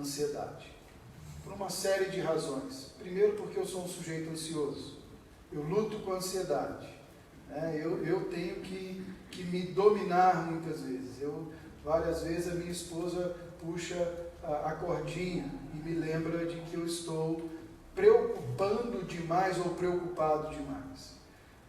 ansiedade. Por uma série de razões. Primeiro, porque eu sou um sujeito ansioso. Eu luto com a ansiedade. Eu tenho que me dominar muitas vezes. Várias vezes a minha esposa puxa a cordinha e me lembra de que eu estou preocupando demais ou preocupado demais.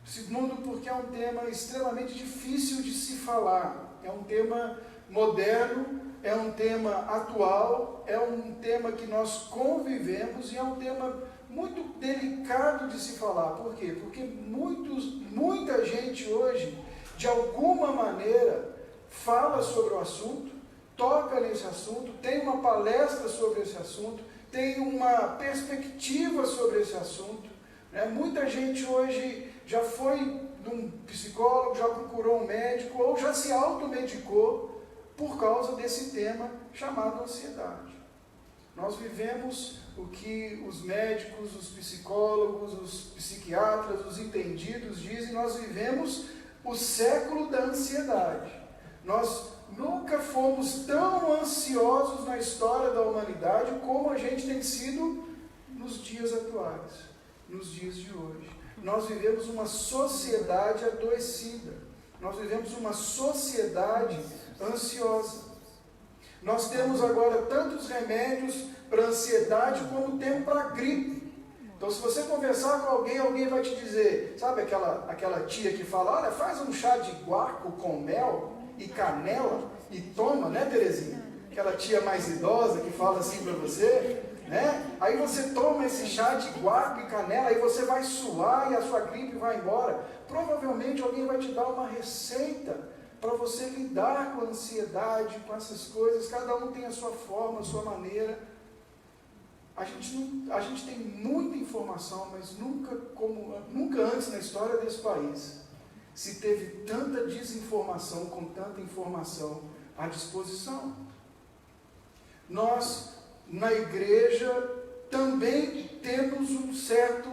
Segundo, porque é um tema extremamente difícil de se falar. É um tema moderno, é um tema atual, é um tema que nós convivemos e é um tema muito delicado de se falar. Por quê? Porque muita gente hoje, de alguma maneira, fala sobre o assunto, toca nesse assunto, tem uma palestra sobre esse assunto, tem uma perspectiva sobre esse assunto. Muita gente hoje já foi num psicólogo, já procurou um médico ou já se automedicou por causa desse tema chamado ansiedade. Nós vivemos o que os médicos, os psicólogos, os psiquiatras, os entendidos dizem, nós vivemos o século da ansiedade. Nós nunca fomos tão ansiosos na história da humanidade como a gente tem sido nos dias atuais, nos dias de hoje. Nós vivemos uma sociedade adoecida. Nós vivemos uma sociedade ansiosa. Nós temos agora tantos remédios para ansiedade como temos para gripe. Então, se você conversar com alguém, alguém vai te dizer, sabe aquela tia que fala, olha, faz um chá de guaco com mel e canela e toma, né, Terezinha? Aquela tia mais idosa que fala assim para você, né? Aí você toma esse chá de guaco e canela, aí você vai suar e a sua gripe vai embora. Provavelmente alguém vai te dar uma receita para você lidar com a ansiedade, com essas coisas. Cada um tem a sua forma, a sua maneira. A gente tem muita informação, mas nunca antes na história desse país se teve tanta desinformação com tanta informação à disposição. Nós, na igreja, também temos um certo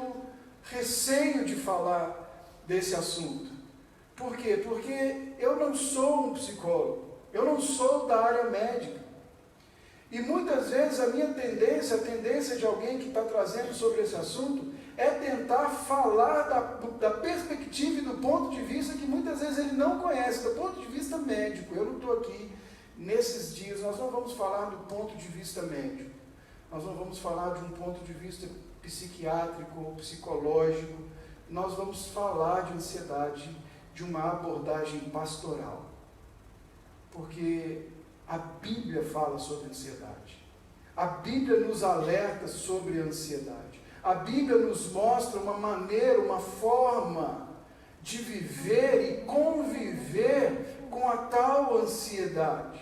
receio de falar desse assunto. Por quê? Porque eu não sou um psicólogo, eu não sou da área médica. E muitas vezes a minha tendência, a tendência de alguém que está trazendo sobre esse assunto, é tentar falar da perspectiva e do ponto de vista que muitas vezes ele não conhece, do ponto de vista médico. Eu não estou aqui, nesses dias, nós não vamos falar do ponto de vista médico. Nós não vamos falar de um ponto de vista psiquiátrico ou psicológico. Nós vamos falar de ansiedade, de uma abordagem pastoral. Porque a Bíblia fala sobre ansiedade. A Bíblia nos alerta sobre a ansiedade. A Bíblia nos mostra uma maneira, uma forma de viver e conviver com a tal ansiedade.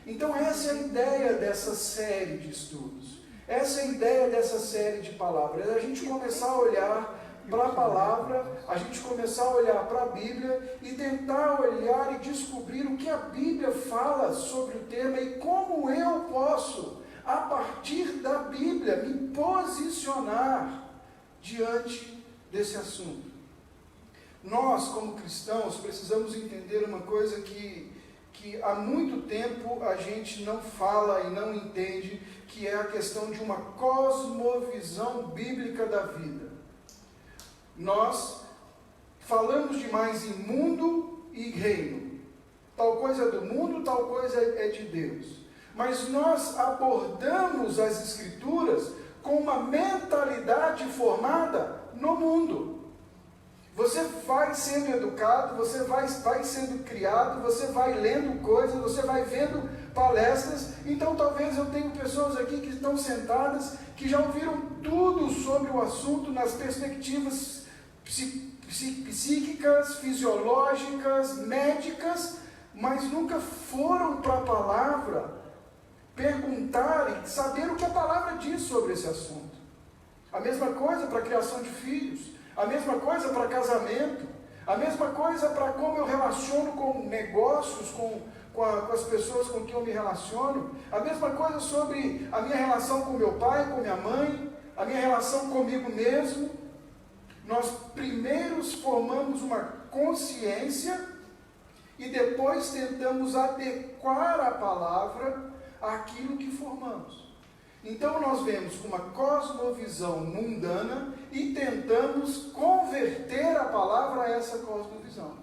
Então essa é a ideia dessa série de estudos. Essa é a ideia dessa série de palavras. É a gente começar a olhar para a palavra, a gente começar a olhar para a Bíblia e tentar olhar e descobrir o que a Bíblia fala sobre o tema e como eu posso, a partir da Bíblia, me posicionar diante desse assunto. Nós, como cristãos, precisamos entender uma coisa que há muito tempo a gente não fala e não entende, que é a questão de uma cosmovisão bíblica da vida. Nós falamos demais em mundo e reino. Tal coisa é do mundo, tal coisa é de Deus. Mas nós abordamos as Escrituras com uma mentalidade formada no mundo. Você vai sendo educado, você vai sendo criado, você vai lendo coisas, você vai vendo palestras. Então talvez eu tenha pessoas aqui que estão sentadas, que já ouviram tudo sobre o assunto nas perspectivas psíquicas, fisiológicas, médicas, mas nunca foram para a palavra perguntar e saber o que a palavra diz sobre esse assunto. A mesma coisa para a criação de filhos, a mesma coisa para casamento, a mesma coisa para como eu relaciono com negócios, com as pessoas com quem eu me relaciono, a mesma coisa sobre a minha relação com meu pai, com minha mãe, a minha relação comigo mesmo. Nós primeiro formamos uma consciência e depois tentamos adequar a palavra àquilo que formamos. Então nós vemos uma cosmovisão mundana e tentamos converter a palavra a essa cosmovisão.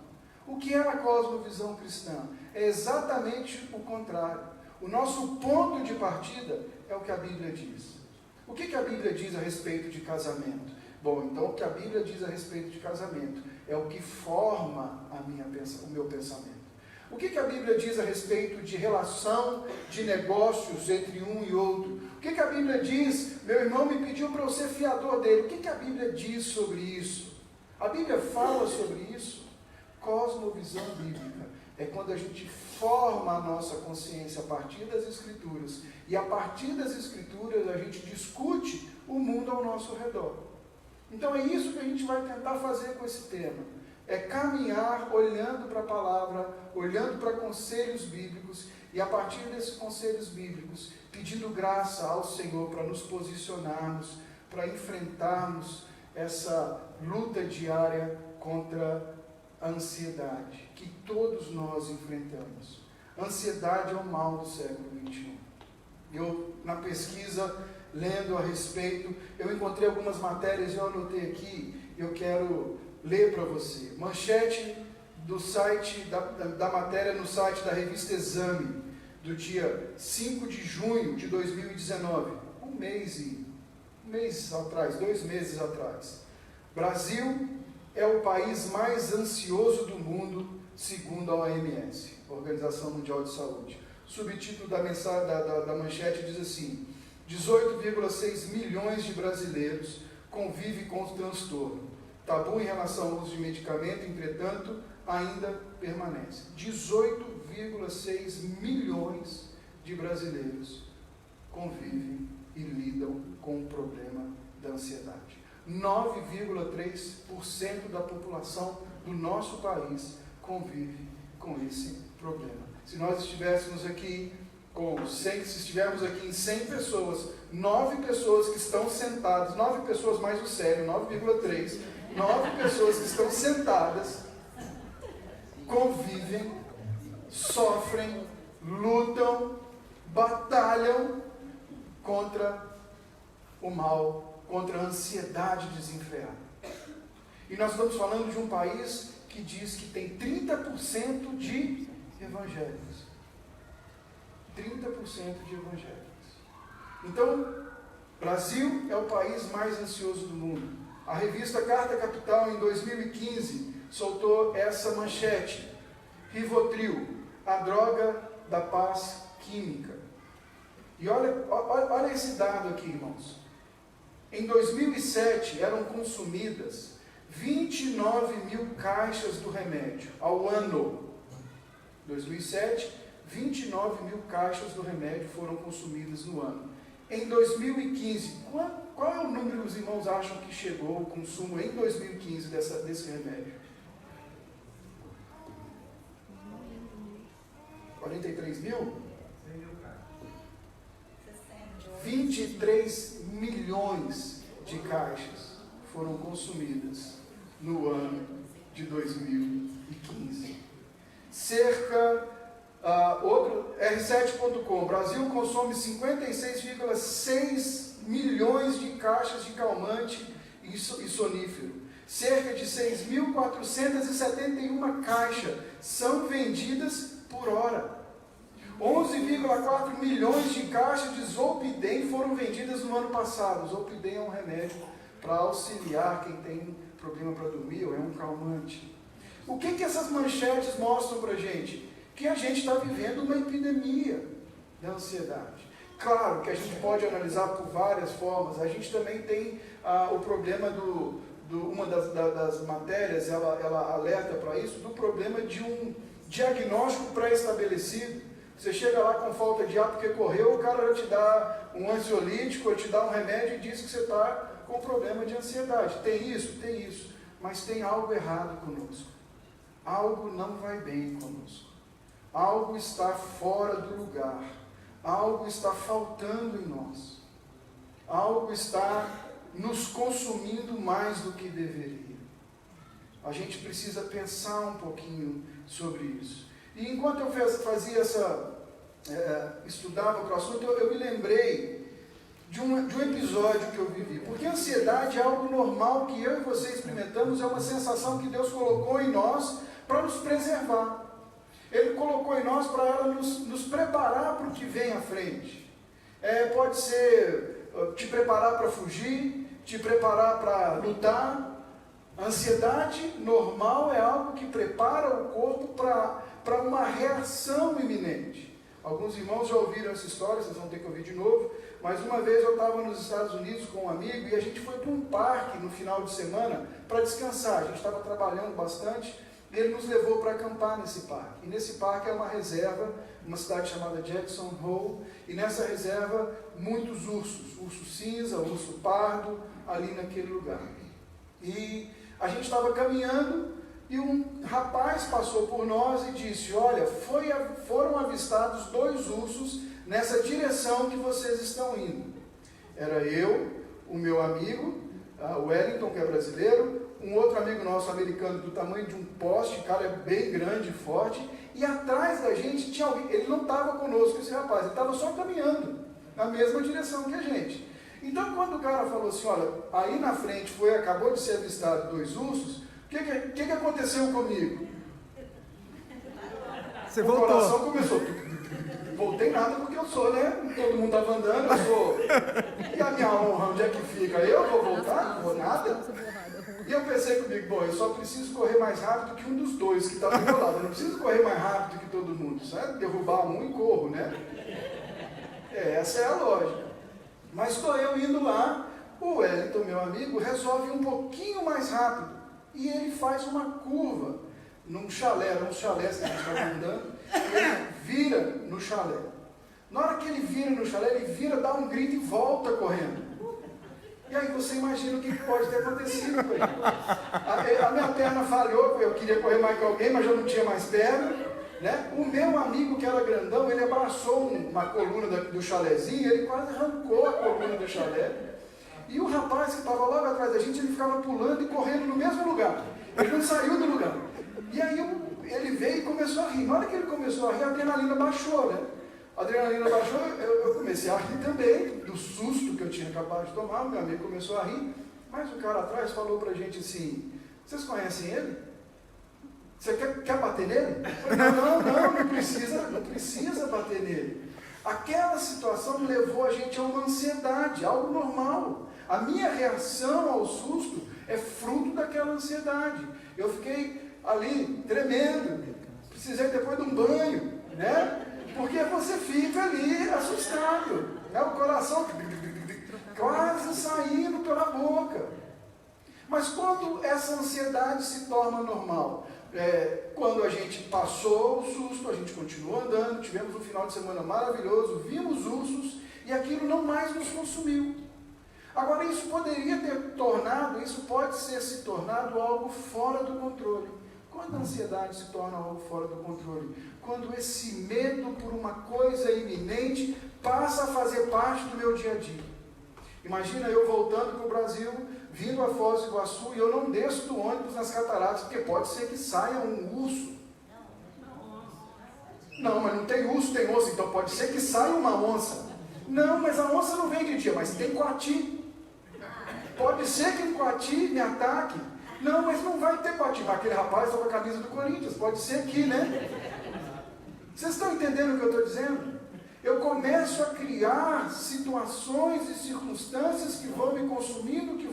O que é a cosmovisão cristã? É exatamente o contrário. O nosso ponto de partida é o que a Bíblia diz. O que a Bíblia diz a respeito de casamento? Bom, então o que a Bíblia diz a respeito de casamento é o que forma o meu pensamento. O que a Bíblia diz a respeito de relação de negócios entre um e outro? O que a Bíblia diz? Meu irmão me pediu para eu ser fiador dele. O que a Bíblia diz sobre isso? A Bíblia fala sobre isso. Cosmovisão bíblica é quando a gente forma a nossa consciência a partir das Escrituras. E a partir das Escrituras a gente discute o mundo ao nosso redor. Então é isso que a gente vai tentar fazer com esse tema. É caminhar olhando para a palavra, olhando para conselhos bíblicos, e a partir desses conselhos bíblicos, pedindo graça ao Senhor para nos posicionarmos, para enfrentarmos essa luta diária contra a ansiedade, que todos nós enfrentamos. A ansiedade é o mal do século XXI. Eu, na pesquisa, lendo a respeito, eu encontrei algumas matérias, eu anotei aqui, eu quero ler para você. Manchete do site, da matéria no site da revista Exame, do dia 5 de junho de 2019, um mês atrás, 2 meses atrás. Brasil é o país mais ansioso do mundo, segundo a OMS, Organização Mundial de Saúde. O subtítulo da manchete diz assim: 18,6 milhões de brasileiros convivem com o transtorno. Tabu em relação ao uso de medicamento, entretanto, ainda permanece. 18,6 milhões de brasileiros convivem e lidam com o problema da ansiedade. 9,3% da população do nosso país convive com esse problema. Se nós estivéssemos aqui se estivermos aqui em 100 pessoas, 9 pessoas que estão sentadas, 9 pessoas mais o sério, 9,3, 9 pessoas que estão sentadas, convivem, sofrem, lutam, batalham contra o mal, contra a ansiedade desenfreada. E nós estamos falando de um país que diz que tem 30% de evangélicos. 30% de evangélicos. Então, Brasil é o país mais ansioso do mundo. A revista Carta Capital, em 2015, soltou essa manchete: Rivotril, a droga da paz química. E olha esse dado aqui, irmãos. Em 2007, eram consumidas 29 mil caixas do remédio ao ano. 2007, 29 mil caixas do remédio foram consumidas no ano. Em 2015, qual é o número que os irmãos acham que chegou o consumo em 2015 desse remédio? 43 mil? 23 milhões de caixas foram consumidas no ano de 2015. R7.com, Brasil consome 56,6 milhões de caixas de calmante e sonífero. Cerca de 6.471 caixas são vendidas por hora. 11,4 milhões de caixas de Zolpidem foram vendidas no ano passado. Zolpidem é um remédio para auxiliar quem tem problema para dormir, ou é um calmante. O que essas manchetes mostram para a gente? Que a gente está vivendo uma epidemia da ansiedade. Claro que a gente pode analisar por várias formas. A gente também tem o problema uma das matérias, ela alerta para isso, do problema de um diagnóstico pré-estabelecido. Você chega lá com falta de ar porque correu, o cara já te dá um ansiolítico, ou te dá um remédio e diz que você está com problema de ansiedade. Tem isso, mas tem algo errado conosco. Algo não vai bem conosco. Algo está fora do lugar. Algo está faltando em nós. Algo está nos consumindo mais do que deveria. A gente precisa pensar um pouquinho sobre isso. E enquanto eu fazia estudava para o assunto, eu me lembrei episódio que eu vivi. Porque a ansiedade é algo normal que eu e você experimentamos, é uma sensação que Deus colocou em nós para nos preservar. Ele colocou em nós para ela nos preparar para o que vem à frente. Pode ser te preparar para fugir, te preparar para lutar. A ansiedade normal é algo que prepara o corpo para uma reação iminente. Alguns irmãos já ouviram essa história, vocês vão ter que ouvir de novo, mas uma vez eu estava nos Estados Unidos com um amigo e a gente foi para um parque no final de semana para descansar. A gente estava trabalhando bastante e ele nos levou para acampar nesse parque. E nesse parque é uma reserva, uma cidade chamada Jackson Hole, e nessa reserva muitos ursos, urso cinza, urso pardo, ali naquele lugar. E a gente estava caminhando e um rapaz passou por nós e disse: olha, foram avistados 2 ursos nessa direção que vocês estão indo. Era eu, o meu amigo, o Wellington, que é brasileiro, um outro amigo nosso americano do tamanho de um poste, cara é bem grande e forte, e atrás da gente tinha alguém. Ele não estava conosco, esse rapaz, ele estava só caminhando na mesma direção que a gente. Então, quando o cara falou assim: olha, aí na frente acabou de ser avistado 2 ursos, o que aconteceu comigo? Você o voltou. Coração começou. Voltei nada porque eu sou, né? Todo mundo estava andando, eu sou. E a minha honra, onde é que fica? Eu vou voltar? Não vou nada? E eu pensei comigo: bom, eu só preciso correr mais rápido que um dos 2 que estava do meu lado. Eu não preciso correr mais rápido que todo mundo, sabe? Derrubar um e corro, né? Essa é a lógica. Mas estou eu indo lá, o Wellington, meu amigo, resolve um pouquinho mais rápido. E ele faz uma curva num chalé, que a gente estava andando, e ele vira no chalé. Na hora que ele vira no chalé, ele vira, dá um grito e volta correndo. E aí você imagina o que pode ter acontecido com ele. A minha perna falhou, eu queria correr mais que alguém, mas já não tinha mais perna. Né? O meu amigo, que era grandão, ele abraçou uma coluna do chalézinho, ele quase arrancou a coluna do chalé. E o rapaz que estava logo atrás da gente, ele ficava pulando e correndo no mesmo lugar. Ele não saiu do lugar. E aí ele veio e começou a rir. Na hora que ele começou a rir, a adrenalina baixou, né? A adrenalina baixou, eu comecei a rir também, do susto que eu tinha acabado de tomar. O meu amigo começou a rir, mas o cara atrás falou pra gente assim: vocês conhecem ele? Você quer bater nele? Eu falei: não precisa bater nele. Aquela situação levou a gente a uma ansiedade, algo normal. A minha reação ao susto é fruto daquela ansiedade. Eu fiquei ali tremendo, precisei depois de um banho, né? Porque você fica ali assustado, né? O coração quase saindo pela boca. Mas quando essa ansiedade se torna normal? Quando a gente passou o susto, a gente continuou andando, tivemos um final de semana maravilhoso, vimos ursos e aquilo não mais nos consumiu. Agora, isso pode ser se tornado algo fora do controle. Quando a ansiedade se torna algo fora do controle? Quando esse medo por uma coisa iminente passa a fazer parte do meu dia a dia. Imagina eu voltando para o Brasil, vindo a Foz do Iguaçu, e eu não desço do ônibus nas cataratas, porque pode ser que saia um urso. Não, mas não tem urso, tem onça, então pode ser que saia uma onça. Não, mas a onça não vem de dia, mas tem coati. Pode ser que um coati me ataque. Não, mas não vai ter coati. Aquele rapaz está com a camisa do Corinthians, pode ser que, né? Vocês estão entendendo o que eu estou dizendo? Eu começo a criar situações e circunstâncias que vão me consumindo, que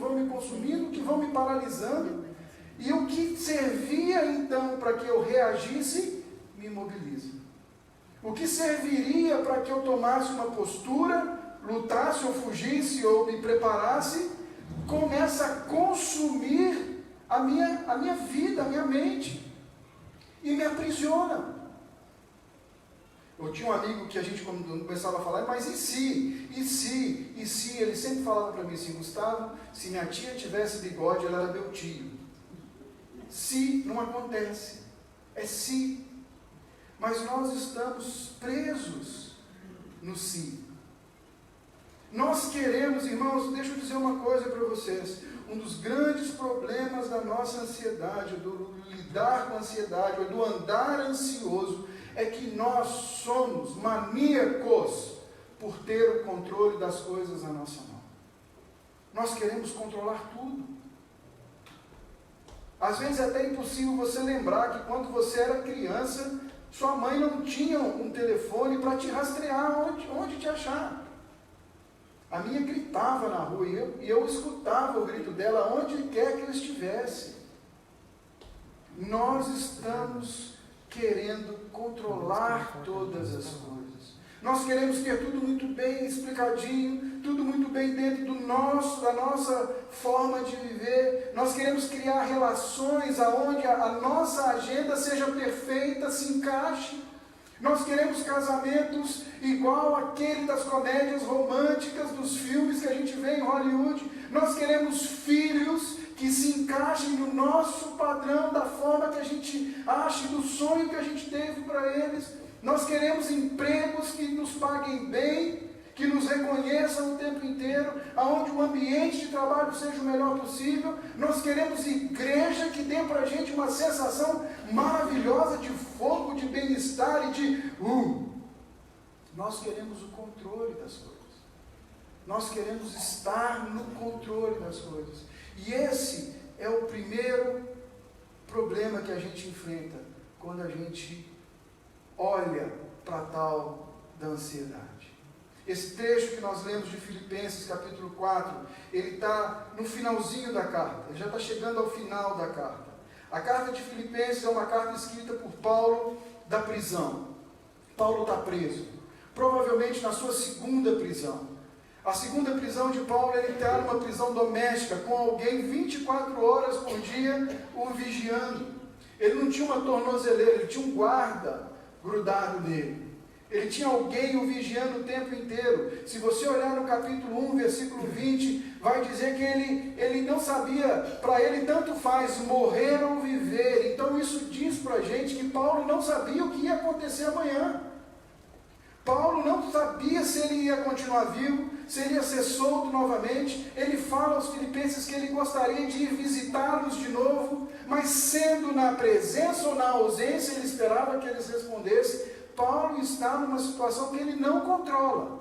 vão me paralisando. E o que servia então para que eu reagisse, me imobiliza. O que serviria para que eu tomasse uma postura, lutasse ou fugisse ou me preparasse, começa a consumir a minha vida, a minha mente. E me aprisiona. Eu tinha um amigo que a gente começava a falar: mas e se? Ele sempre falava para mim assim: Gustavo, se minha tia tivesse bigode, ela era meu tio. Se não acontece, é se. Mas nós estamos presos no se. Nós queremos, irmãos, deixa eu dizer uma coisa para vocês: um dos grandes problemas da nossa ansiedade, do lidar com a ansiedade, ou do andar ansioso, é que nós somos maníacos por ter o controle das coisas na nossa mão. Nós queremos controlar tudo. Às vezes é até impossível você lembrar que quando você era criança, sua mãe não tinha um telefone para te rastrear onde te achar. A minha gritava na rua e eu escutava o grito dela onde quer que eu estivesse. Nós estamos querendo controlar todas as coisas. Nós queremos ter tudo muito bem explicadinho, tudo muito bem dentro da nossa forma de viver. Nós queremos criar relações onde a nossa agenda seja perfeita, se encaixe. Nós queremos casamentos igual aquele das comédias românticas, dos filmes que a gente vê em Hollywood. Nós queremos filhos que se encaixem no nosso padrão, da forma que a gente acha, do sonho que a gente teve para eles. Nós queremos empregos que nos paguem bem, que nos reconheçam o tempo inteiro, aonde o ambiente de trabalho seja o melhor possível. Nós queremos igreja que dê para a gente uma sensação maravilhosa de fogo, de bem-estar e de Nós queremos o controle das coisas. Nós queremos estar no controle das coisas. E esse é o primeiro problema que a gente enfrenta quando a gente olha para tal da ansiedade. Esse trecho que nós lemos de Filipenses capítulo 4, ele está no finalzinho da carta, ele já está chegando ao final da carta. A carta de Filipenses é uma carta escrita por Paulo da prisão. Paulo está preso, provavelmente na sua segunda prisão. A segunda prisão de Paulo, ele está numa prisão doméstica, com alguém 24 horas por dia o vigiando. Ele não tinha uma tornozeleira, ele tinha um guarda grudado nele. Ele tinha alguém o vigiando o tempo inteiro. Se você olhar no capítulo 1, versículo 20, vai dizer que ele não sabia, para ele tanto faz morrer ou viver. Então isso diz para a gente que Paulo não sabia o que ia acontecer amanhã. Paulo não sabia se ele ia continuar vivo, se ele ia ser solto novamente. Ele fala aos filipenses que ele gostaria de ir visitá-los de novo, mas sendo na presença ou na ausência, ele esperava que eles respondessem. Paulo está numa situação que ele não controla.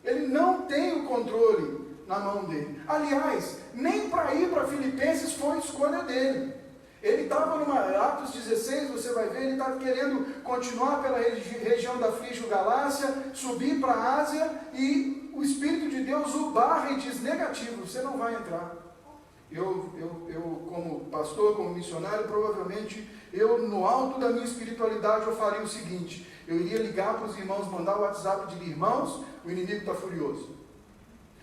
Ele não tem o controle na mão dele. Aliás, nem para ir para Filipenses foi escolha dele. Ele estava numa, Atos 16, você vai ver, ele estava querendo continuar pela região da Frígio-Galácia, subir para a Ásia, e o Espírito de Deus o barra e diz, negativo, você não vai entrar. Eu como pastor, como missionário, provavelmente, no alto da minha espiritualidade, eu faria o seguinte, eu iria ligar para os irmãos, mandar o WhatsApp de irmãos, o inimigo está furioso.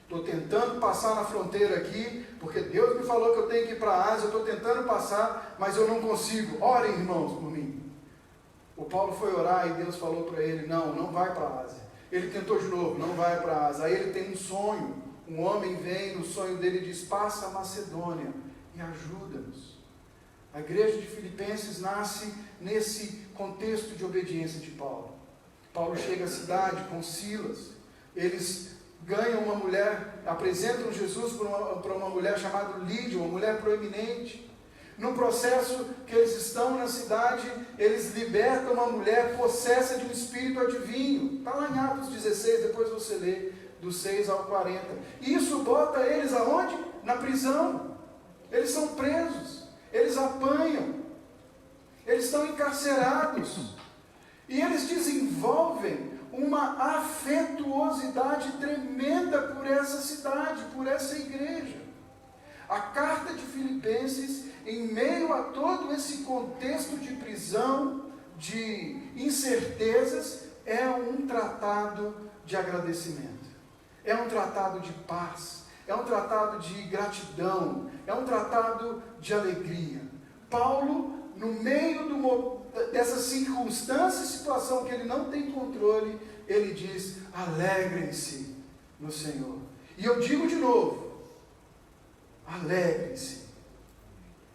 Estou tentando passar na fronteira aqui, porque Deus me falou que eu tenho que ir para a Ásia, eu estou tentando passar, mas eu não consigo. Orem, irmãos, por mim. O Paulo foi orar e Deus falou para ele, não vai para a Ásia. Ele tentou de novo, não vai para a Ásia. Aí ele tem um sonho, um homem vem no sonho dele e diz, passa a Macedônia e ajuda-nos. A igreja de Filipenses nasce nesse contexto de obediência de Paulo. Paulo chega à cidade com Silas, eles ganham uma mulher, apresentam Jesus para uma mulher chamada Lídia, uma mulher proeminente. No processo que eles estão na cidade, eles libertam uma mulher possessa de um espírito adivinho. Está lá em Atos 16, depois você lê, do 6 ao 40. Isso bota eles aonde? Na prisão. Eles são presos, eles apanham, eles estão encarcerados. E eles desenvolvem uma afetuosidade tremenda por essa cidade, por essa igreja. A carta de Filipenses, em meio a todo esse contexto de prisão, de incertezas, é um tratado de agradecimento, é um tratado de paz, é um tratado de gratidão, é um tratado de alegria. Paulo, no meio dessa circunstância e situação que ele não tem controle, ele diz, alegrem-se no Senhor. E eu digo de novo, alegrem-se.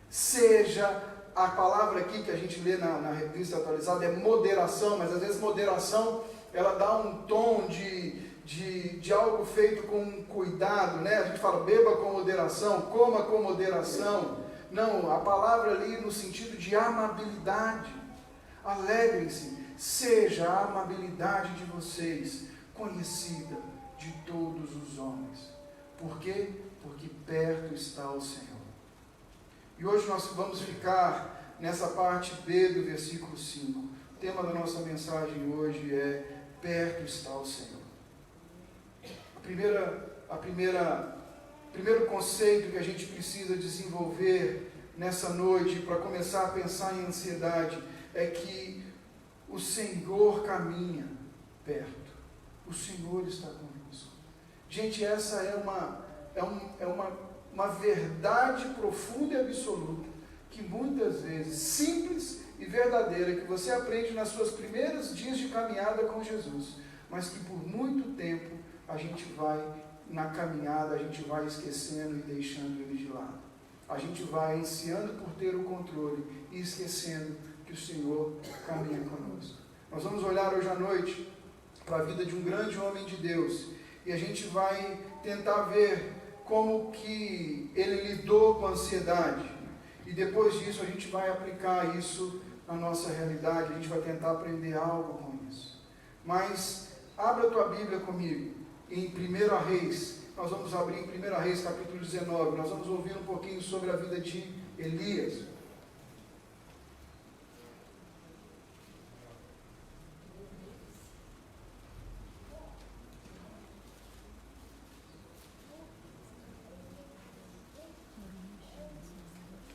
Seja, a palavra aqui que a gente lê na revista atualizada é moderação, mas às vezes moderação, ela dá um tom de algo feito com cuidado, né? A gente fala, beba com moderação, coma com moderação. Não, a palavra ali no sentido de amabilidade. Alegrem-se, seja a amabilidade de vocês conhecida de todos os homens. Por quê? porque perto está o Senhor. E hoje nós vamos ficar nessa parte B do versículo 5. O tema da nossa mensagem hoje é: perto está o Senhor. Primeiro conceito que a gente precisa desenvolver nessa noite, para começar a pensar em ansiedade, é que o Senhor caminha perto. O Senhor está conosco. Gente, essa é uma verdade profunda e absoluta, que muitas vezes, simples e verdadeira, que você aprende nas suas primeiros dias de caminhada com Jesus, mas que por muito tempo a gente vai, na caminhada, a gente vai esquecendo e deixando ele de lado. A gente vai ansiando por ter o controle e esquecendo que o Senhor caminha conosco. Nós vamos olhar hoje à noite para a vida de um grande homem de Deus, e a gente vai tentar ver como que ele lidou com a ansiedade, e depois disso a gente vai aplicar isso na nossa realidade, a gente vai tentar aprender algo com isso. Mas abra a tua Bíblia comigo em 1 Reis. Nós vamos abrir em 1 Reis capítulo 19, nós vamos ouvir um pouquinho sobre a vida de Elias.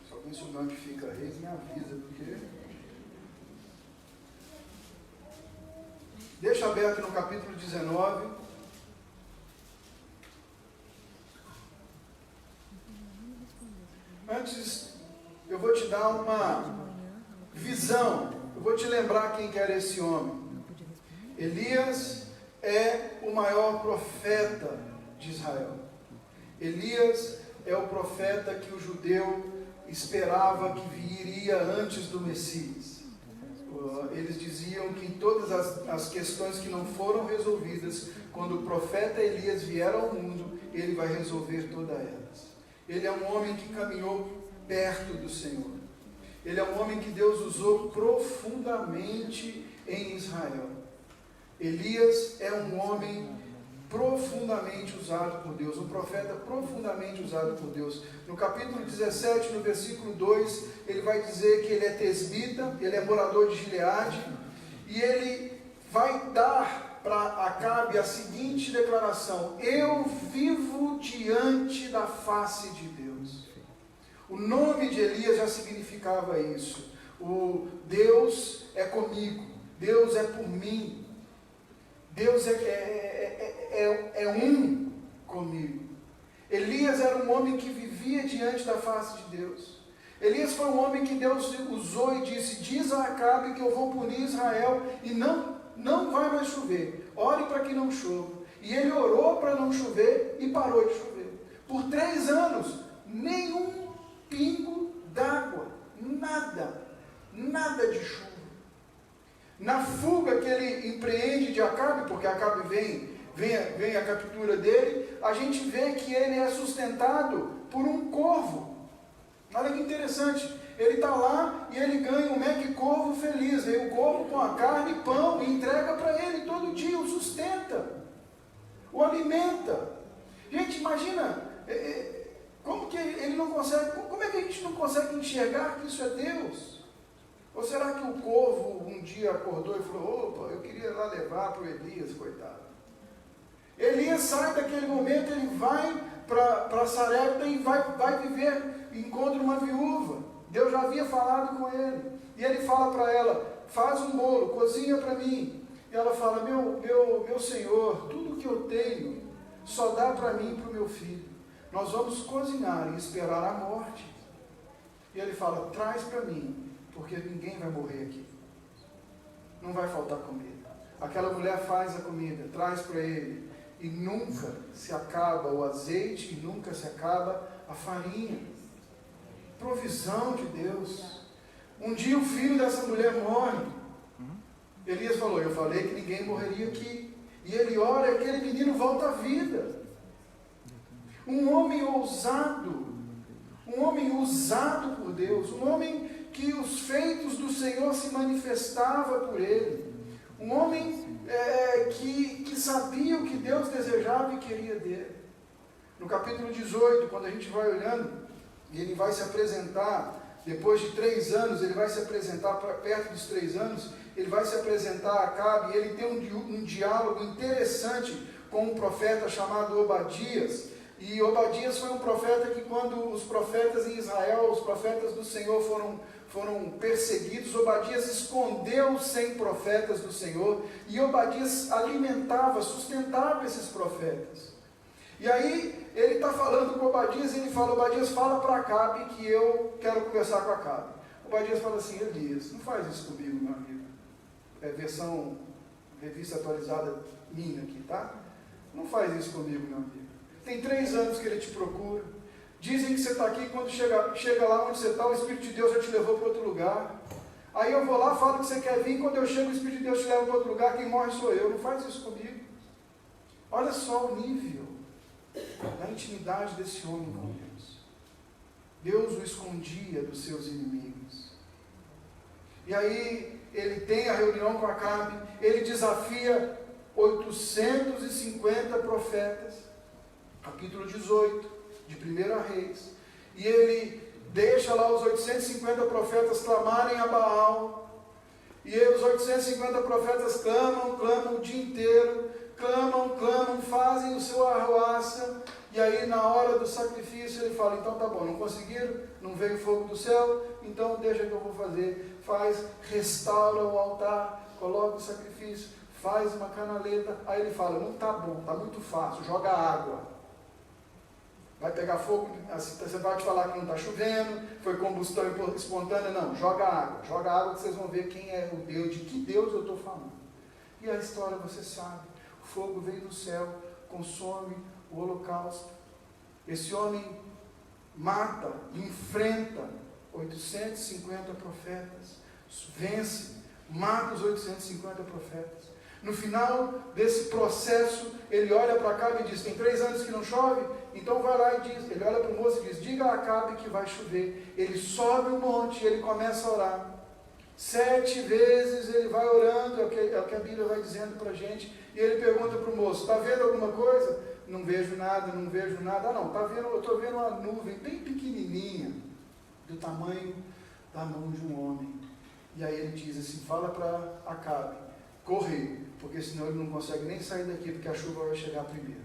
Se alguém souber onde fica Reis, me avisa, porque... Deixa aberto no capítulo 19. Antes, eu vou te dar uma visão, eu vou te lembrar quem que era esse homem. Elias é o maior profeta de Israel. Elias é o profeta que o judeu esperava que viria antes do Messias. Eles diziam que todas as questões que não foram resolvidas, quando o profeta Elias vier ao mundo, ele vai resolver todas elas. Ele é um homem que caminhou perto do Senhor. Ele é um homem que Deus usou profundamente em Israel. Elias é um homem profundamente usado por Deus, um profeta profundamente usado por Deus. No capítulo 17, no versículo 2, ele vai dizer que ele é tesbita, ele é morador de Gileade, e ele vai dar para Acabe a seguinte declaração: eu vivo diante da face de Deus. O nome de Elias já significava isso. O Deus é comigo, Deus é por mim, Deus é um comigo. Elias era um homem que vivia diante da face de Deus. Elias foi um homem que Deus usou e disse: diz a Acabe que eu vou punir Israel e não vai mais chover. Ore para que não chova. E ele orou para não chover e parou de chover. Por 3 anos, nenhum pingo d'água, nada de chuva. Na fuga que ele empreende de Acabe, porque Acabe vem a captura dele, a gente vê que ele é sustentado por um corvo. Olha que interessante. Ele está lá e ele ganha um corvo feliz. Vem o corvo com a carne e pão e entrega para ele todo dia, o sustenta, o alimenta. Gente, imagina, como que ele não consegue, como é que a gente não consegue enxergar que isso é Deus? Ou será que o corvo um dia acordou e falou: opa, eu queria lá levar para o Elias, coitado. Elias sai daquele momento, ele vai para Sarepta e vai viver, encontra uma viúva. Deus já havia falado com ele. E ele fala para ela: faz um bolo, cozinha para mim. E ela fala: meu Senhor, tudo que eu tenho só dá para mim e para o meu filho. Nós vamos cozinhar e esperar a morte. E ele fala: traz para mim, porque ninguém vai morrer aqui. Não vai faltar comida. Aquela mulher faz a comida, traz para ele. E nunca se acaba o azeite, e nunca se acaba a farinha. Provisão de Deus. Um dia o filho dessa mulher morre. Elias falou: eu falei que ninguém morreria aqui. E ele ora e aquele menino volta à vida. Um homem ousado, um homem usado por Deus, um homem que os feitos do Senhor se manifestava por ele, um homem que sabia o que Deus desejava e queria dele, No capítulo 18, quando a gente vai olhando, e ele vai se apresentar, depois de 3 anos, ele vai se apresentar, perto dos 3 anos, ele vai se apresentar a Acabe, e ele tem um diálogo interessante com um profeta chamado Obadias. E Obadias foi um profeta que, quando os profetas em Israel, os profetas do Senhor foram perseguidos, Obadias escondeu os 100 profetas do Senhor, e Obadias alimentava, sustentava esses profetas. E aí ele está falando com Obadias, e ele fala: Obadias, fala para Acabe que eu quero conversar com Acabe. Obadias fala assim: Elias, não faz isso comigo, meu amigo. É versão, revista atualizada minha aqui, tá? Não faz isso comigo, meu amigo. Tem 3 anos que ele te procura. Dizem que você está aqui, quando chega lá onde você está, o Espírito de Deus já te levou para outro lugar. Aí eu vou lá, falo que você quer vir, quando eu chego o Espírito de Deus te leva para outro lugar, quem morre sou eu. Não faz isso comigo. Olha só o nível da intimidade desse homem com Deus. Deus o escondia dos seus inimigos. E aí ele tem a reunião com Acabe, ele desafia 850 profetas, capítulo 18 de 1 Reis, e ele deixa lá os 850 profetas clamarem a Baal, e os 850 profetas clamam o dia inteiro, clamam, fazem o seu arruaça, e aí na hora do sacrifício ele fala: então tá bom, não conseguiram, não veio fogo do céu, então deixa que eu vou fazer, restaura o altar, coloca o sacrifício, faz uma canaleta. Aí ele fala: não tá bom, tá muito fácil, joga água, vai pegar fogo, você vai te falar que não está chovendo, foi combustão espontânea, não, joga água que vocês vão ver quem é o Deus, de que Deus eu estou falando. E a história você sabe, o fogo veio do céu, consome o holocausto. Esse homem mata, enfrenta 850 profetas, vence, mata os 850 profetas. No final desse processo, ele olha para Acabe e diz: tem 3 anos que não chove? Então vai lá e diz, ele olha para o moço e diz: diga a Acabe que vai chover. Ele sobe o monte e ele começa a orar. 7 vezes ele vai orando, é o que a Bíblia vai dizendo para a gente, e ele pergunta para o moço: está vendo alguma coisa? Não vejo nada. Ah não, eu estou vendo uma nuvem bem pequenininha, do tamanho da mão de um homem. E aí ele diz assim: fala para Acabe correr, porque senão ele não consegue nem sair daqui, porque a chuva vai chegar primeiro.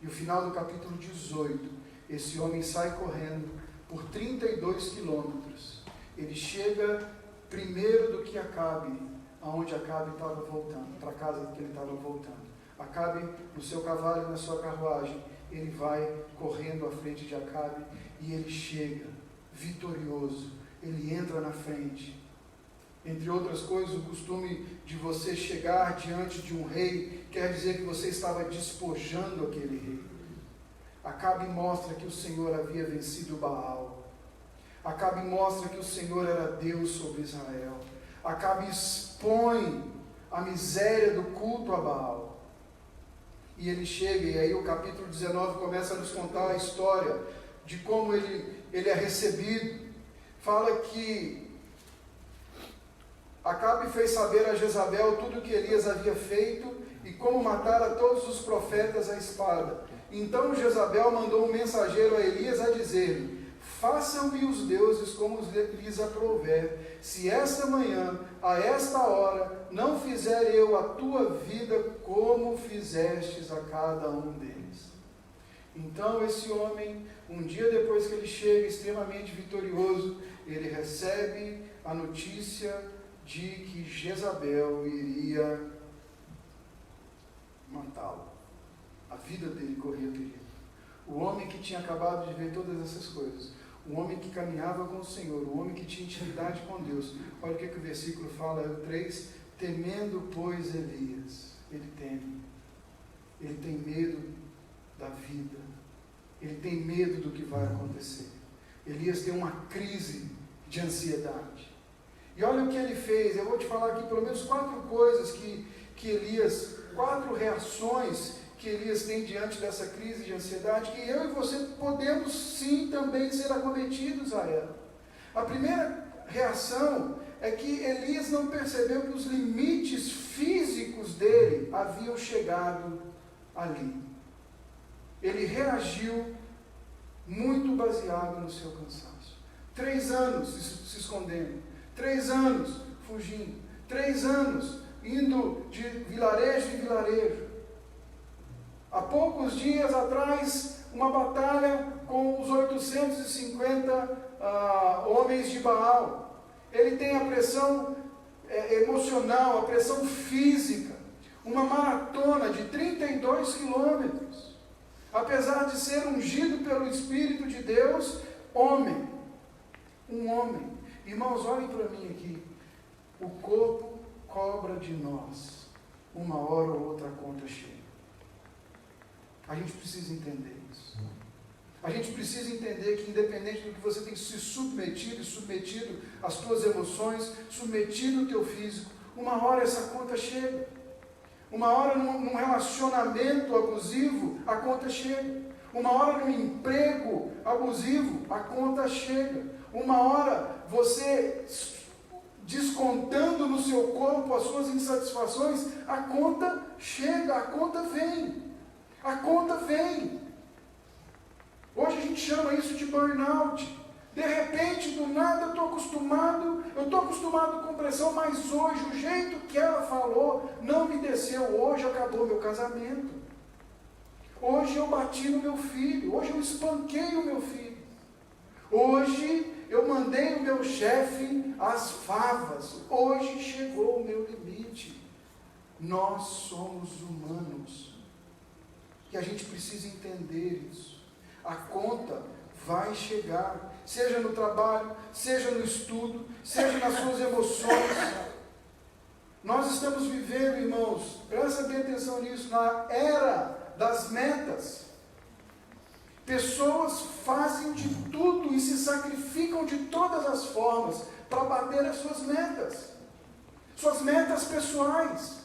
E o final do capítulo 18, esse homem sai correndo por 32 quilômetros. Ele chega primeiro do que Acabe, aonde Acabe estava voltando, para a casa que ele estava voltando. Acabe, no seu cavalo e na sua carruagem, ele vai correndo à frente de Acabe, e ele chega vitorioso, ele entra na frente. Entre outras coisas, o costume de você chegar diante de um rei quer dizer que você estava despojando aquele rei. Acabe mostra que o Senhor havia vencido Baal. Acabe mostra que o Senhor era Deus sobre Israel. Acabe expõe a miséria do culto a Baal. E ele chega, e aí o capítulo 19 começa a nos contar a história de como ele é recebido. Fala que Acabe fez saber a Jezabel tudo o que Elias havia feito e como matara todos os profetas à espada. Então Jezabel mandou um mensageiro a Elias a dizer-lhe: façam-me os deuses como lhes aprouver, se esta manhã, a esta hora, não fizer eu a tua vida como fizestes a cada um deles. Então esse homem, um dia depois que ele chega extremamente vitorioso, ele recebe a notícia de que Jezabel iria matá-lo. A vida dele corria perigo. O homem que tinha acabado de ver todas essas coisas, o homem que caminhava com o Senhor, o homem que tinha intimidade com Deus. Olha o que o versículo fala, o 3, temendo, pois, Elias. Ele teme. Ele tem medo da vida. Ele tem medo do que vai acontecer. Elias tem uma crise de ansiedade. E olha o que ele fez. Eu vou te falar aqui pelo menos 4 coisas que Elias, 4 reações que Elias tem diante dessa crise de ansiedade, que eu e você podemos sim também ser acometidos a ela. A primeira reação é que Elias não percebeu que os limites físicos dele haviam chegado ali. ele reagiu muito baseado no seu cansaço. 3 anos se escondendo, 3 anos fugindo, 3 anos indo de vilarejo em vilarejo. Há poucos dias atrás, uma batalha com os 850 homens de Baal. Ele tem a pressão emocional, a pressão física, uma maratona de 32 quilômetros. Apesar de ser ungido pelo Espírito de Deus, homem, um homem. Irmãos, olhem para mim aqui. O corpo cobra de nós. Uma hora ou outra a conta chega. A gente precisa entender isso. A gente precisa entender que, independente do que você tem se submetido às tuas emoções, submetido o teu físico, uma hora essa conta chega. Uma hora num relacionamento abusivo, a conta chega. Uma hora num emprego abusivo, a conta chega. Uma hora você descontando no seu corpo as suas insatisfações, a conta chega, a conta vem. A conta vem. Hoje a gente chama isso de burnout. De repente, do nada, eu estou acostumado com pressão, mas hoje, o jeito que ela falou, não me desceu. Hoje acabou meu casamento. Hoje eu bati no meu filho. Hoje eu espanquei o meu filho. Hoje eu mandei o meu chefe às favas. Hoje chegou o meu limite. Nós somos humanos. E a gente precisa entender isso. A conta vai chegar, seja no trabalho, seja no estudo, seja nas suas emoções. Nós estamos vivendo, irmãos, presta bem atenção nisso, na era das metas. Pessoas fazem de tudo e se sacrificam de todas as formas para bater as suas metas pessoais.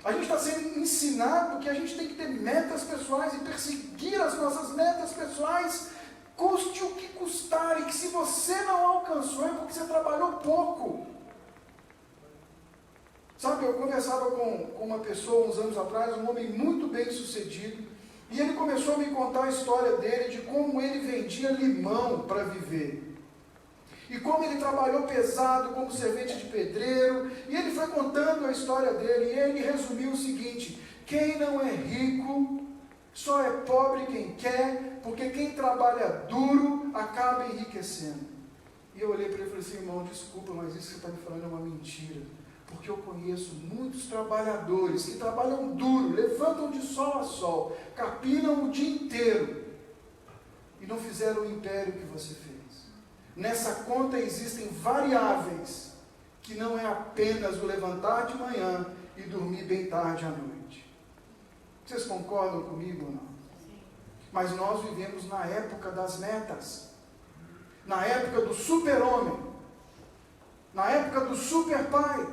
A gente está sendo ensinado que a gente tem que ter metas pessoais e perseguir as nossas metas pessoais, custe o que custar, e que se você não alcançou é porque você trabalhou pouco. Sabe, eu conversava com uma pessoa uns anos atrás, um homem muito bem sucedido, e ele começou a me contar a história dele, de como ele vendia limão para viver. E como ele trabalhou pesado como servente de pedreiro, e ele foi contando a história dele, e ele resumiu o seguinte: quem não é rico, só é pobre quem quer, porque quem trabalha duro acaba enriquecendo. E eu olhei para ele e falei assim: irmão, desculpa, mas isso que você está me falando é uma mentira, porque eu conheço muitos trabalhadores que trabalham duro, levantam de sol a sol, capinam o dia inteiro, e não fizeram o império que você fez. Nessa conta existem variáveis, que não é apenas o levantar de manhã e dormir bem tarde à noite. Vocês concordam comigo ou não? Sim. Mas nós vivemos na época das metas, na época do super-homem, na época do super-pai.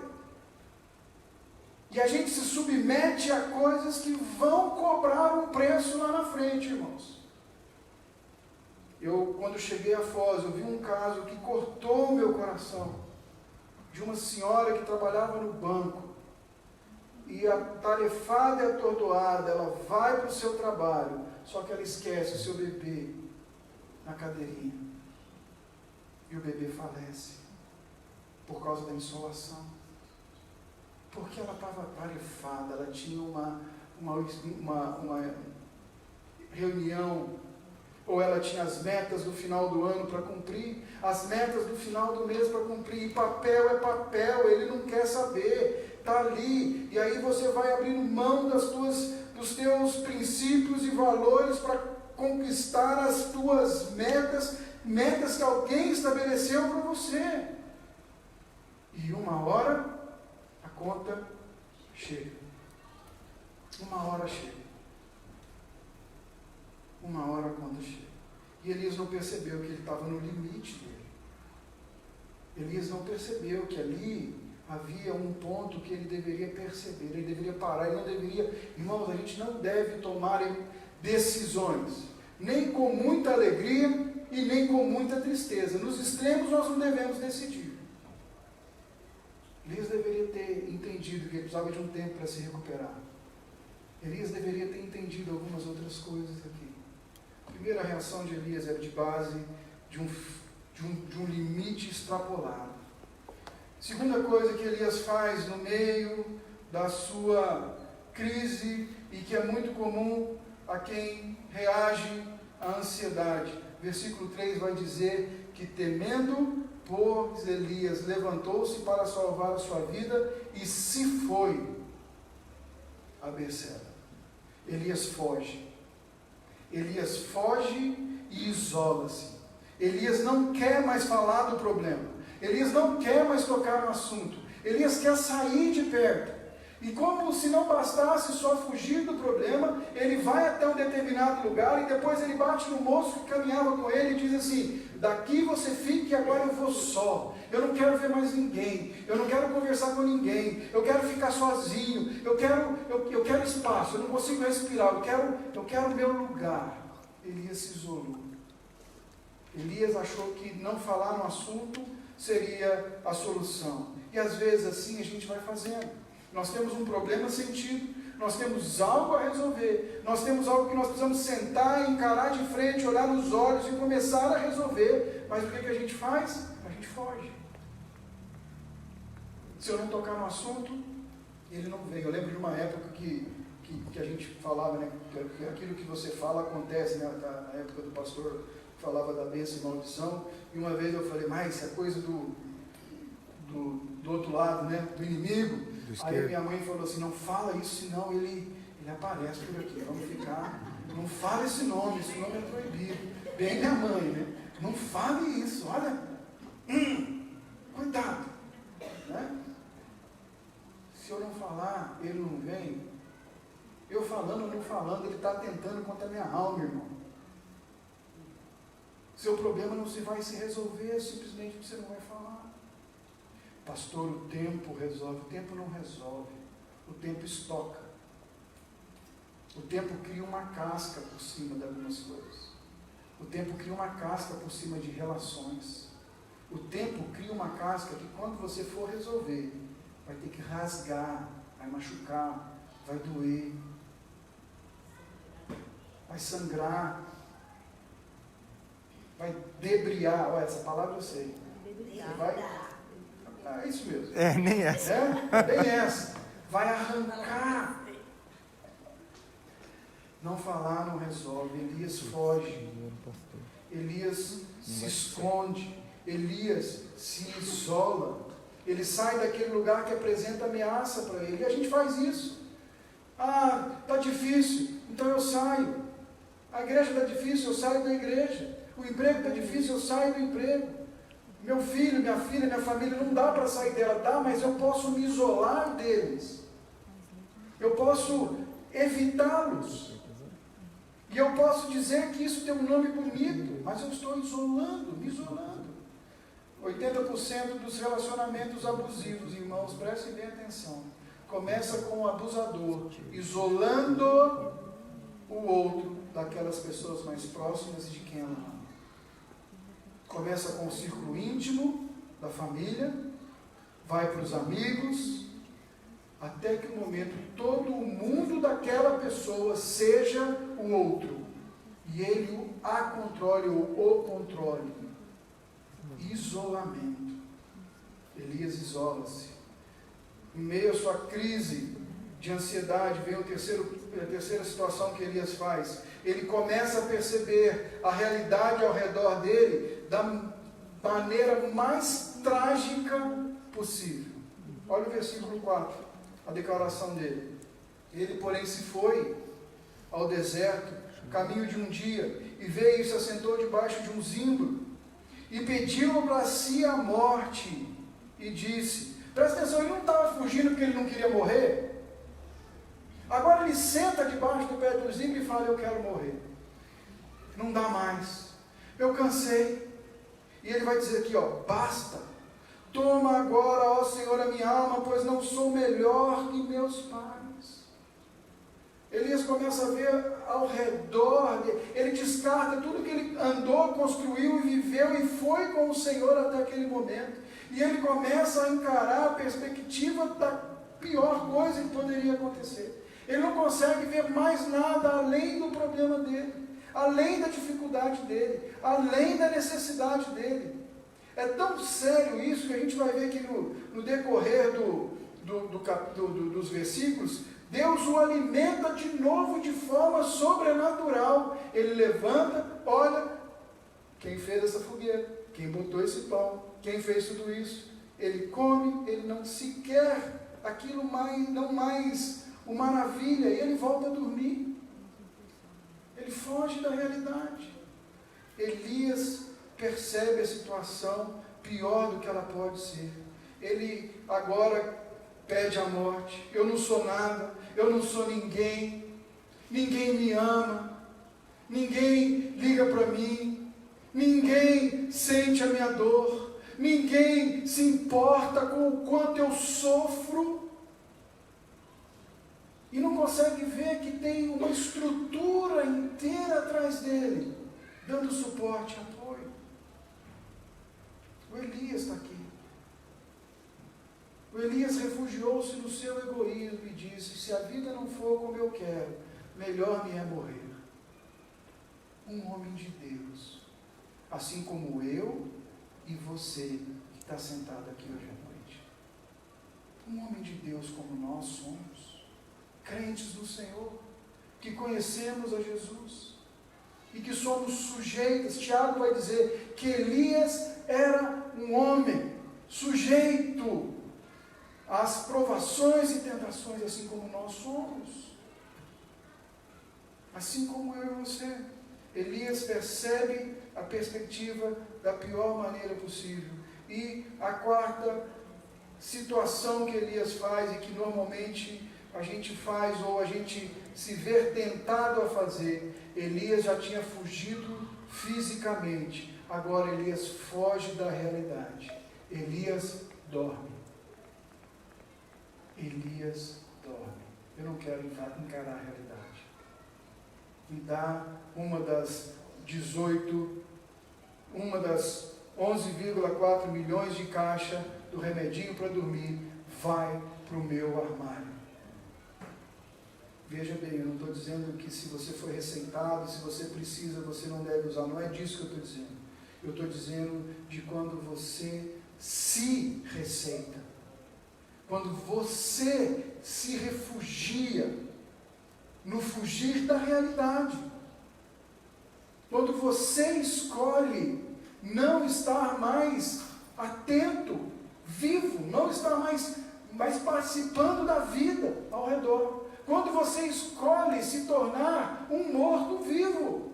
E a gente se submete a coisas que vão cobrar um preço lá na frente, irmãos. Quando cheguei a Foz, eu vi um caso que cortou o meu coração, de uma senhora que trabalhava no banco, e atarefada e atordoada, ela vai para o seu trabalho, só que ela esquece o seu bebê na cadeirinha, e o bebê falece, por causa da insolação, porque ela estava atarefada, ela tinha uma reunião, ou ela tinha as metas do final do ano para cumprir, as metas do final do mês para cumprir, e papel é papel, ele não quer saber, está ali, e aí você vai abrindo mão dos teus princípios e valores para conquistar as tuas metas que alguém estabeleceu para você, e uma hora a conta chega, uma hora chega. Uma hora a conta chega. E Elias não percebeu que ele estava no limite dele. Elias não percebeu que ali havia um ponto que ele deveria perceber, ele deveria parar, ele não deveria... Irmãos, a gente não deve tomar decisões, nem com muita alegria e nem com muita tristeza. Nos extremos nós não devemos decidir. Elias deveria ter entendido que ele precisava de um tempo para se recuperar. Elias deveria ter entendido algumas outras coisas. primeira reação de Elias era de base de um limite extrapolado. Segunda coisa que Elias faz no meio da sua crise e que é muito comum a quem reage à ansiedade. Versículo 3 vai dizer que, temendo, pois Elias levantou-se para salvar a sua vida e se foi a Berseba. Elias foge. Elias foge e isola-se. Elias não quer mais falar do problema. Elias não quer mais tocar no assunto. Elias quer sair de perto. E como se não bastasse só fugir do problema, ele vai até um determinado lugar e depois ele bate no moço que caminhava com ele e diz assim: daqui você fique e agora eu vou só. Eu não quero ver mais ninguém. Eu não quero conversar com ninguém. Eu quero ficar sozinho. Eu quero espaço. Eu não consigo respirar. Eu quero o meu lugar. Elias se isolou. Elias achou que não falar no assunto seria a solução. E às vezes assim a gente vai fazendo. Nós temos um problema sentido, nós temos algo a resolver, nós temos algo que nós precisamos sentar, encarar de frente, olhar nos olhos e começar a resolver. Mas o que a gente faz? A gente foge. Se eu não tocar no assunto, ele não vem. Eu lembro de uma época que a gente falava, né, que aquilo que você fala acontece, né, na época do pastor falava da bênção e maldição, e uma vez eu falei, mas isso é coisa do outro lado, né, do inimigo. Aí minha mãe falou assim, não fala isso, senão ele aparece por aqui, vamos ficar, não fala esse nome é proibido. Bem minha mãe, né, não fale isso, olha, cuidado, né? Se eu não falar, ele não vem. Eu falando ou não falando, ele está tentando contra a minha alma, irmão. Seu problema não se vai se resolver simplesmente porque você não vai falar. Pastor, o tempo resolve. O tempo não resolve. O tempo estoca. O tempo cria uma casca por cima de algumas coisas. O tempo cria uma casca por cima de relações. O tempo cria uma casca que quando você for resolver, vai ter que rasgar, vai machucar, vai doer, vai sangrar, vai debriar. Olha, essa palavra eu sei. Você vai... É isso mesmo. Nem essa. Bem essa. Vai arrancar. Não falar não resolve. Elias foge. Elias se esconde. Elias se isola. Ele sai daquele lugar que apresenta ameaça para ele. E a gente faz isso. Está difícil, então eu saio. A igreja está difícil, eu saio da igreja. O emprego está difícil, eu saio do emprego. Meu filho, minha filha, minha família, não dá para sair dela, dá, mas eu posso me isolar deles. Eu posso evitá-los. E eu posso dizer que isso tem um nome bonito, mas eu estou isolando, me isolando. 80% dos relacionamentos abusivos, irmãos, prestem bem atenção, começa com o abusador isolando o outro daquelas pessoas mais próximas e de quem ela ama. Começa com o círculo íntimo da família, vai para os amigos, até que o momento todo o mundo daquela pessoa seja o outro, e ele a controle ou o controle. Isolamento. Elias isola-se. Em meio à sua crise de ansiedade, vem a terceira situação que Elias faz. Ele começa a perceber a realidade ao redor dele da maneira mais trágica possível. Olha o versículo 4, a declaração dele. Ele, porém, se foi ao deserto, caminho de um dia, e veio e se assentou debaixo de um zimbro, e pediu para si a morte, e disse, presta atenção, ele não estava fugindo porque ele não queria morrer. Agora ele senta debaixo do pé do zimbro e fala, eu quero morrer. Não dá mais. Eu cansei. E ele vai dizer aqui, basta. Toma agora, ó Senhor, a minha alma, pois não sou melhor que meus pais. Elias começa a ver ao redor, ele descarta tudo que ele andou, construiu e viveu e foi com o Senhor até aquele momento. E ele começa a encarar a perspectiva da pior coisa que poderia acontecer. Ele não consegue ver mais nada além do problema dele. além da dificuldade dele, além da necessidade dele. É tão sério isso que a gente vai ver que no decorrer dos versículos, Deus o alimenta de novo de forma sobrenatural. Ele levanta, olha, quem fez essa fogueira, quem botou esse pão, quem fez tudo isso. Ele come, ele não sequer, aquilo não mais o maravilha, e ele volta a dormir. Ele foge da realidade. Elias percebe a situação pior do que ela pode ser. Ele agora pede a morte. Eu não sou nada, eu não sou ninguém, ninguém me ama, ninguém liga para mim, ninguém sente a minha dor, ninguém se importa com o quanto eu sofro. E não consegue ver que tem uma estrutura inteira atrás dele, dando suporte e apoio. O Elias está aqui. O Elias refugiou-se no seu egoísmo e disse: se a vida não for como eu quero, melhor me é morrer. Um homem de Deus, assim como eu e você que está sentado aqui hoje à noite. Um homem de Deus como nós somos, crentes do Senhor, que conhecemos a Jesus e que somos sujeitos. Tiago vai dizer que Elias era um homem sujeito às provações e tentações, assim como nós somos, assim como eu e você. Elias percebe a perspectiva da pior maneira possível. E a quarta situação que Elias faz, e que normalmente a gente faz, ou a gente se vê tentado a fazer, Elias já tinha fugido fisicamente, agora Elias foge da realidade. Elias dorme. Elias dorme. Eu não quero encarar a realidade. Me dá uma das 11,4 milhões de caixa do remedinho para dormir, vai para o meu armário. Veja bem, eu não estou dizendo que se você foi receitado, se você precisa, você não deve usar. Não é disso que eu estou dizendo. Eu estou dizendo de quando você se receita. Quando você se refugia no fugir da realidade. Quando você escolhe não estar mais atento, vivo, não estar mais participando da vida ao redor. Quando você escolhe se tornar um morto-vivo,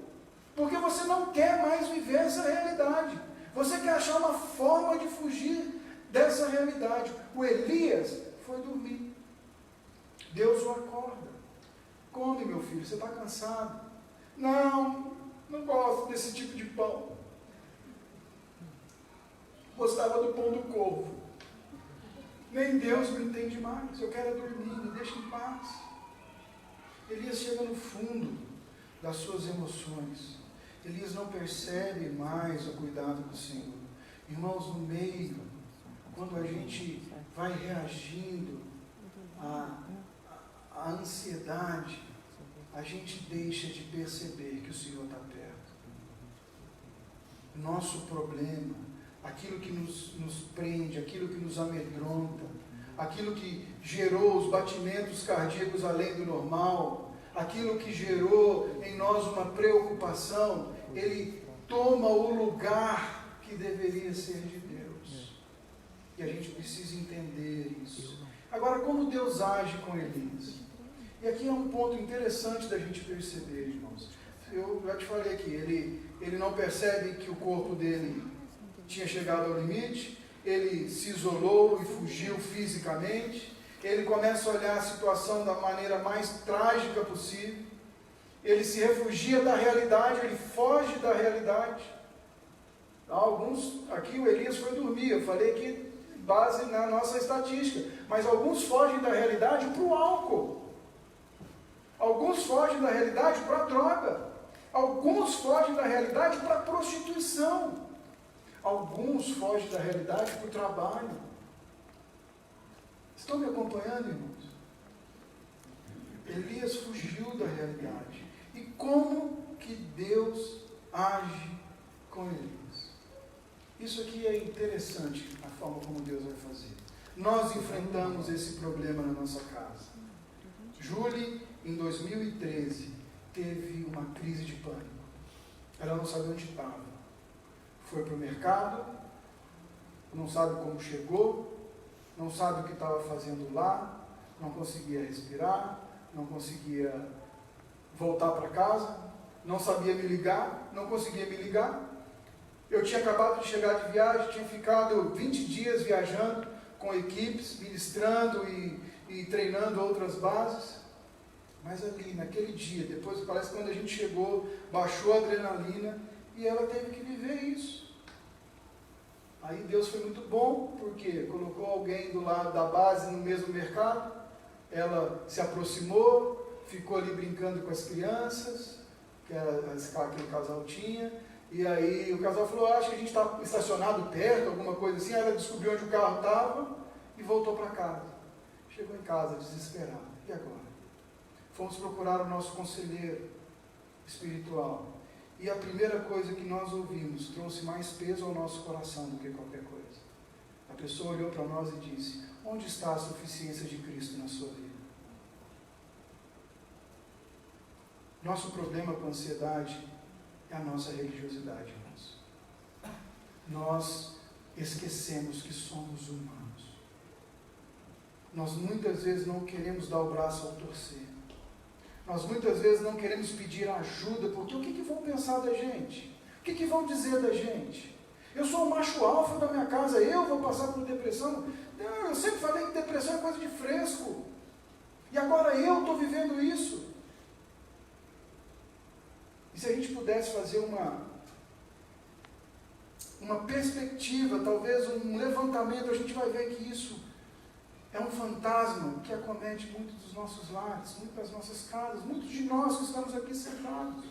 porque você não quer mais viver essa realidade. Você quer achar uma forma de fugir dessa realidade. O Elias foi dormir. Deus o acorda. Come, meu filho, você está cansado? Não gosto desse tipo de pão. Gostava do pão do corvo. Nem Deus me entende mais. Eu quero dormir, me deixa em paz. Elias chega no fundo das suas emoções. Elias não percebe mais o cuidado do Senhor. Irmãos, no meio, quando a gente vai reagindo à ansiedade, a gente deixa de perceber que o Senhor está perto. Nosso problema, aquilo que nos prende, aquilo que nos amedronta, aquilo que gerou os batimentos cardíacos além do normal, aquilo que gerou em nós uma preocupação, ele toma o lugar que deveria ser de Deus. E a gente precisa entender isso. Agora, como Deus age com Elias? E aqui é um ponto interessante da gente perceber, irmãos. Eu já te falei aqui, ele não percebe que o corpo dele tinha chegado ao limite, ele se isolou e fugiu fisicamente, ele começa a olhar a situação da maneira mais trágica possível, ele se refugia da realidade, ele foge da realidade. Alguns, aqui o Elias foi dormir, eu falei que base na nossa estatística, mas alguns fogem da realidade para o álcool, alguns fogem da realidade para a droga, alguns fogem da realidade para a prostituição, alguns fogem da realidade para o trabalho. Estão me acompanhando, irmãos? Elias fugiu da realidade. E como que que Deus age com Elias. Isso aqui é interessante, a forma como Deus vai fazer. Nós enfrentamos esse problema na nossa casa. Julie, em 2013, teve uma crise de pânico. Ela não sabia onde estava. Foi para o mercado, não sabe como chegou, não sabe o que estava fazendo lá, não conseguia respirar, não conseguia voltar para casa, não sabia me ligar, não conseguia me ligar. Eu tinha acabado de chegar de viagem, tinha ficado 20 dias viajando com equipes, ministrando e treinando outras bases. Mas ali, naquele dia, depois parece que quando a gente chegou, baixou a adrenalina e ela teve que viver isso. Aí Deus foi muito bom, porque colocou alguém do lado da base no mesmo mercado, ela se aproximou, ficou ali brincando com as crianças, que aquele casal tinha, e aí o casal falou, acho que a gente está estacionado perto, alguma coisa assim, aí ela descobriu onde o carro estava e voltou para casa. Chegou em casa desesperada. E agora? Fomos procurar o nosso conselheiro espiritual. E a primeira coisa que nós ouvimos trouxe mais peso ao nosso coração do que qualquer coisa. A pessoa olhou para nós e disse, onde está a suficiência de Cristo na sua vida? Nosso problema com a ansiedade é a nossa religiosidade, irmãos. Nós esquecemos que somos humanos. Nós muitas vezes não queremos dar o braço ao torcer. Nós muitas vezes não queremos pedir ajuda, porque o que vão pensar da gente? O que vão dizer da gente? Eu sou o macho alfa da minha casa, eu vou passar por depressão? Não, eu sempre falei que depressão é coisa de fresco. E agora eu estou vivendo isso. E se a gente pudesse fazer uma perspectiva, talvez um levantamento, a gente vai ver que isso é um fantasma que acomete muitos dos nossos lares, muitas das nossas casas, muitos de nós que estamos aqui sentados.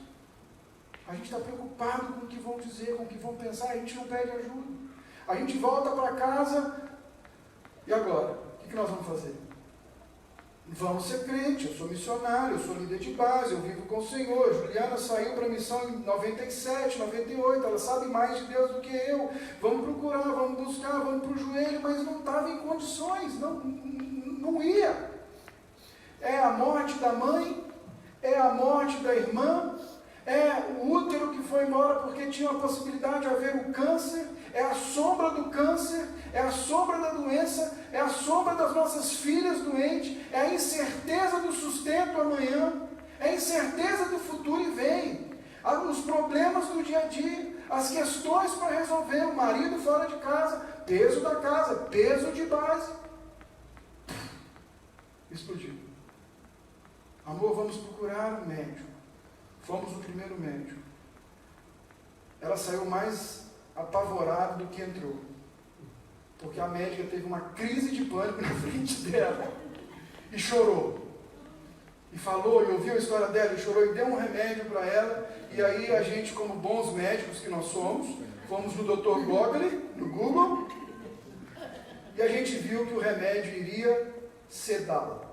A gente está preocupado com o que vão dizer, com o que vão pensar, a gente não pede ajuda. A gente volta para casa, e agora? O que nós vamos fazer? Vamos ser crente, eu sou missionário, eu sou líder de base, eu vivo com o Senhor. Juliana saiu para a missão em 97, 98, ela sabe mais de Deus do que eu. Vamos procurar, vamos buscar, vamos para o joelho, mas não estava em condições, não ia. É a morte da mãe, é a morte da irmã, é o útero que foi embora porque tinha a possibilidade de haver um câncer, é a sombra do câncer, é a sombra da doença, é a sombra das nossas filhas doentes, é a incerteza do sustento amanhã, é a incerteza do futuro e vem, os problemas do dia a dia, as questões para resolver, o marido fora de casa, peso da casa, peso de base. Explodiu. Amor, vamos procurar um médico. Fomos o primeiro médico. Ela saiu mais apavorada do que entrou. Porque a médica teve uma crise de pânico na frente dela. E chorou. E falou, e ouviu a história dela, e chorou, e deu um remédio para ela. E aí a gente, como bons médicos que nós somos, fomos no Dr. no Google, e a gente viu que o remédio iria sedá-la.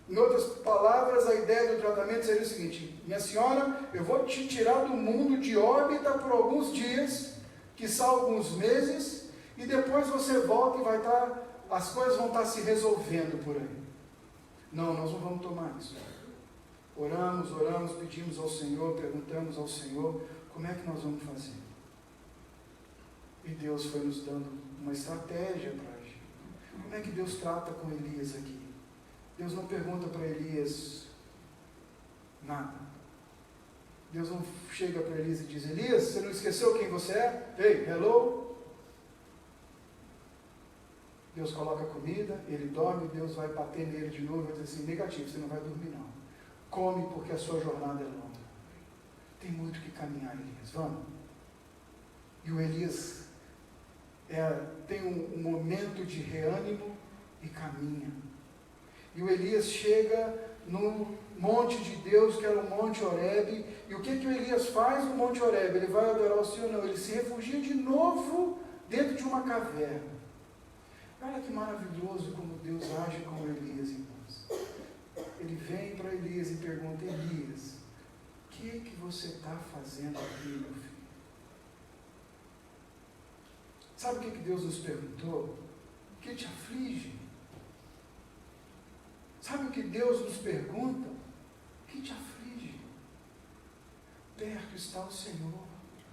Em outras palavras, a ideia do tratamento seria o seguinte: minha senhora, eu vou te tirar do mundo de órbita por alguns dias, quiçá alguns meses, e depois você volta e vai estar, as coisas vão estar se resolvendo por aí. Não, nós não vamos tomar isso. Oramos, pedimos ao Senhor, perguntamos ao Senhor, como é que nós vamos fazer? E Deus foi nos dando uma estratégia para agir. Como é que Deus trata com Elias aqui? Deus não pergunta para Elias nada. Deus não chega para Elias e diz, Elias, você não esqueceu quem você é? Ei, hello? Deus coloca comida, ele dorme, Deus vai bater nele de novo e vai dizer assim, negativo, você não vai dormir não. Come porque a sua jornada é longa. Tem muito que caminhar, Elias, vamos. E o Elias tem um momento de reânimo e caminha. E o Elias chega no monte de Deus, que era o Monte Horebe, e o que o Elias faz no Monte Horebe? Ele vai adorar o Senhor? Não, ele se refugia de novo dentro de uma caverna. Olha que maravilhoso como Deus age com Elias, irmãos. Ele vem para Elias e pergunta, Elias, o que você está fazendo aqui, meu filho? Sabe o que Deus nos perguntou? O que te aflige? Sabe o que Deus nos pergunta? O que te aflige? Perto está o Senhor.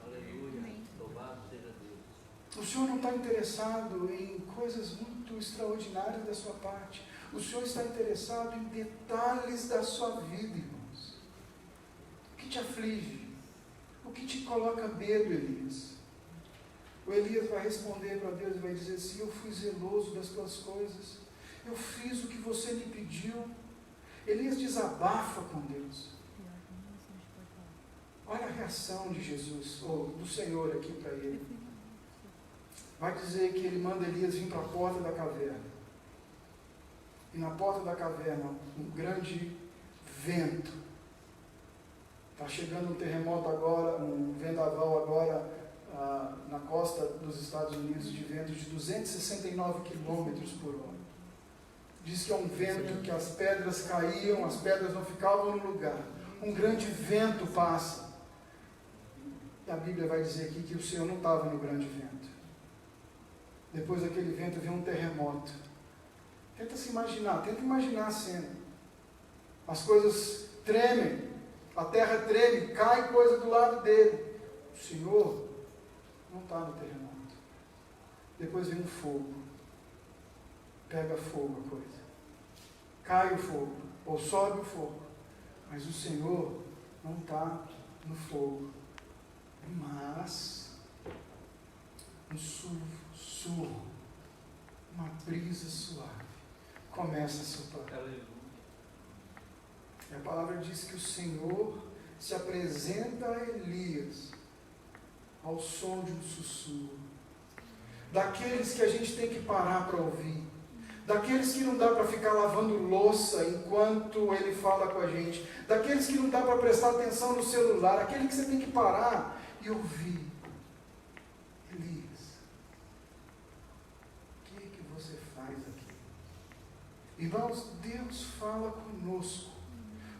Aleluia. Louvado seja Deus. O Senhor não está interessado em coisas muito extraordinárias da sua parte. O Senhor está interessado em detalhes da sua vida, irmãos. O que te aflige? O que te coloca medo, Elias? O Elias vai responder para Deus e vai dizer assim: eu fui zeloso das tuas coisas, eu fiz o que você me pediu. Elias desabafa com Deus. Olha a reação de Jesus, ou do Senhor aqui para ele. Vai dizer que ele manda Elias vir para a porta da caverna. E na porta da caverna, um grande vento. Está chegando um terremoto agora, um vendaval agora, na costa dos Estados Unidos, de ventos de 269 km por hora. Diz que é um vento que as pedras caíam, as pedras não ficavam no lugar. Um grande vento passa. E a Bíblia vai dizer aqui que o Senhor não estava no grande vento. Depois daquele vento veio um terremoto. Tenta se imaginar, tenta imaginar a cena. As coisas tremem, a terra treme, cai coisa do lado dele. O Senhor não está no terremoto. Depois vem um fogo. Pega fogo a coisa. Cai o fogo, ou sobe o fogo. Mas o Senhor não está no fogo. Mas um sussurro, uma brisa suave começa a soprar. E a palavra diz que o Senhor se apresenta a Elias ao som de um sussurro. Daqueles que a gente tem que parar para ouvir. Daqueles que não dá para ficar lavando louça enquanto ele fala com a gente. Daqueles que não dá para prestar atenção no celular. Aquele que você tem que parar e ouvir. Elias, o que você faz aqui? Irmãos, Deus fala conosco.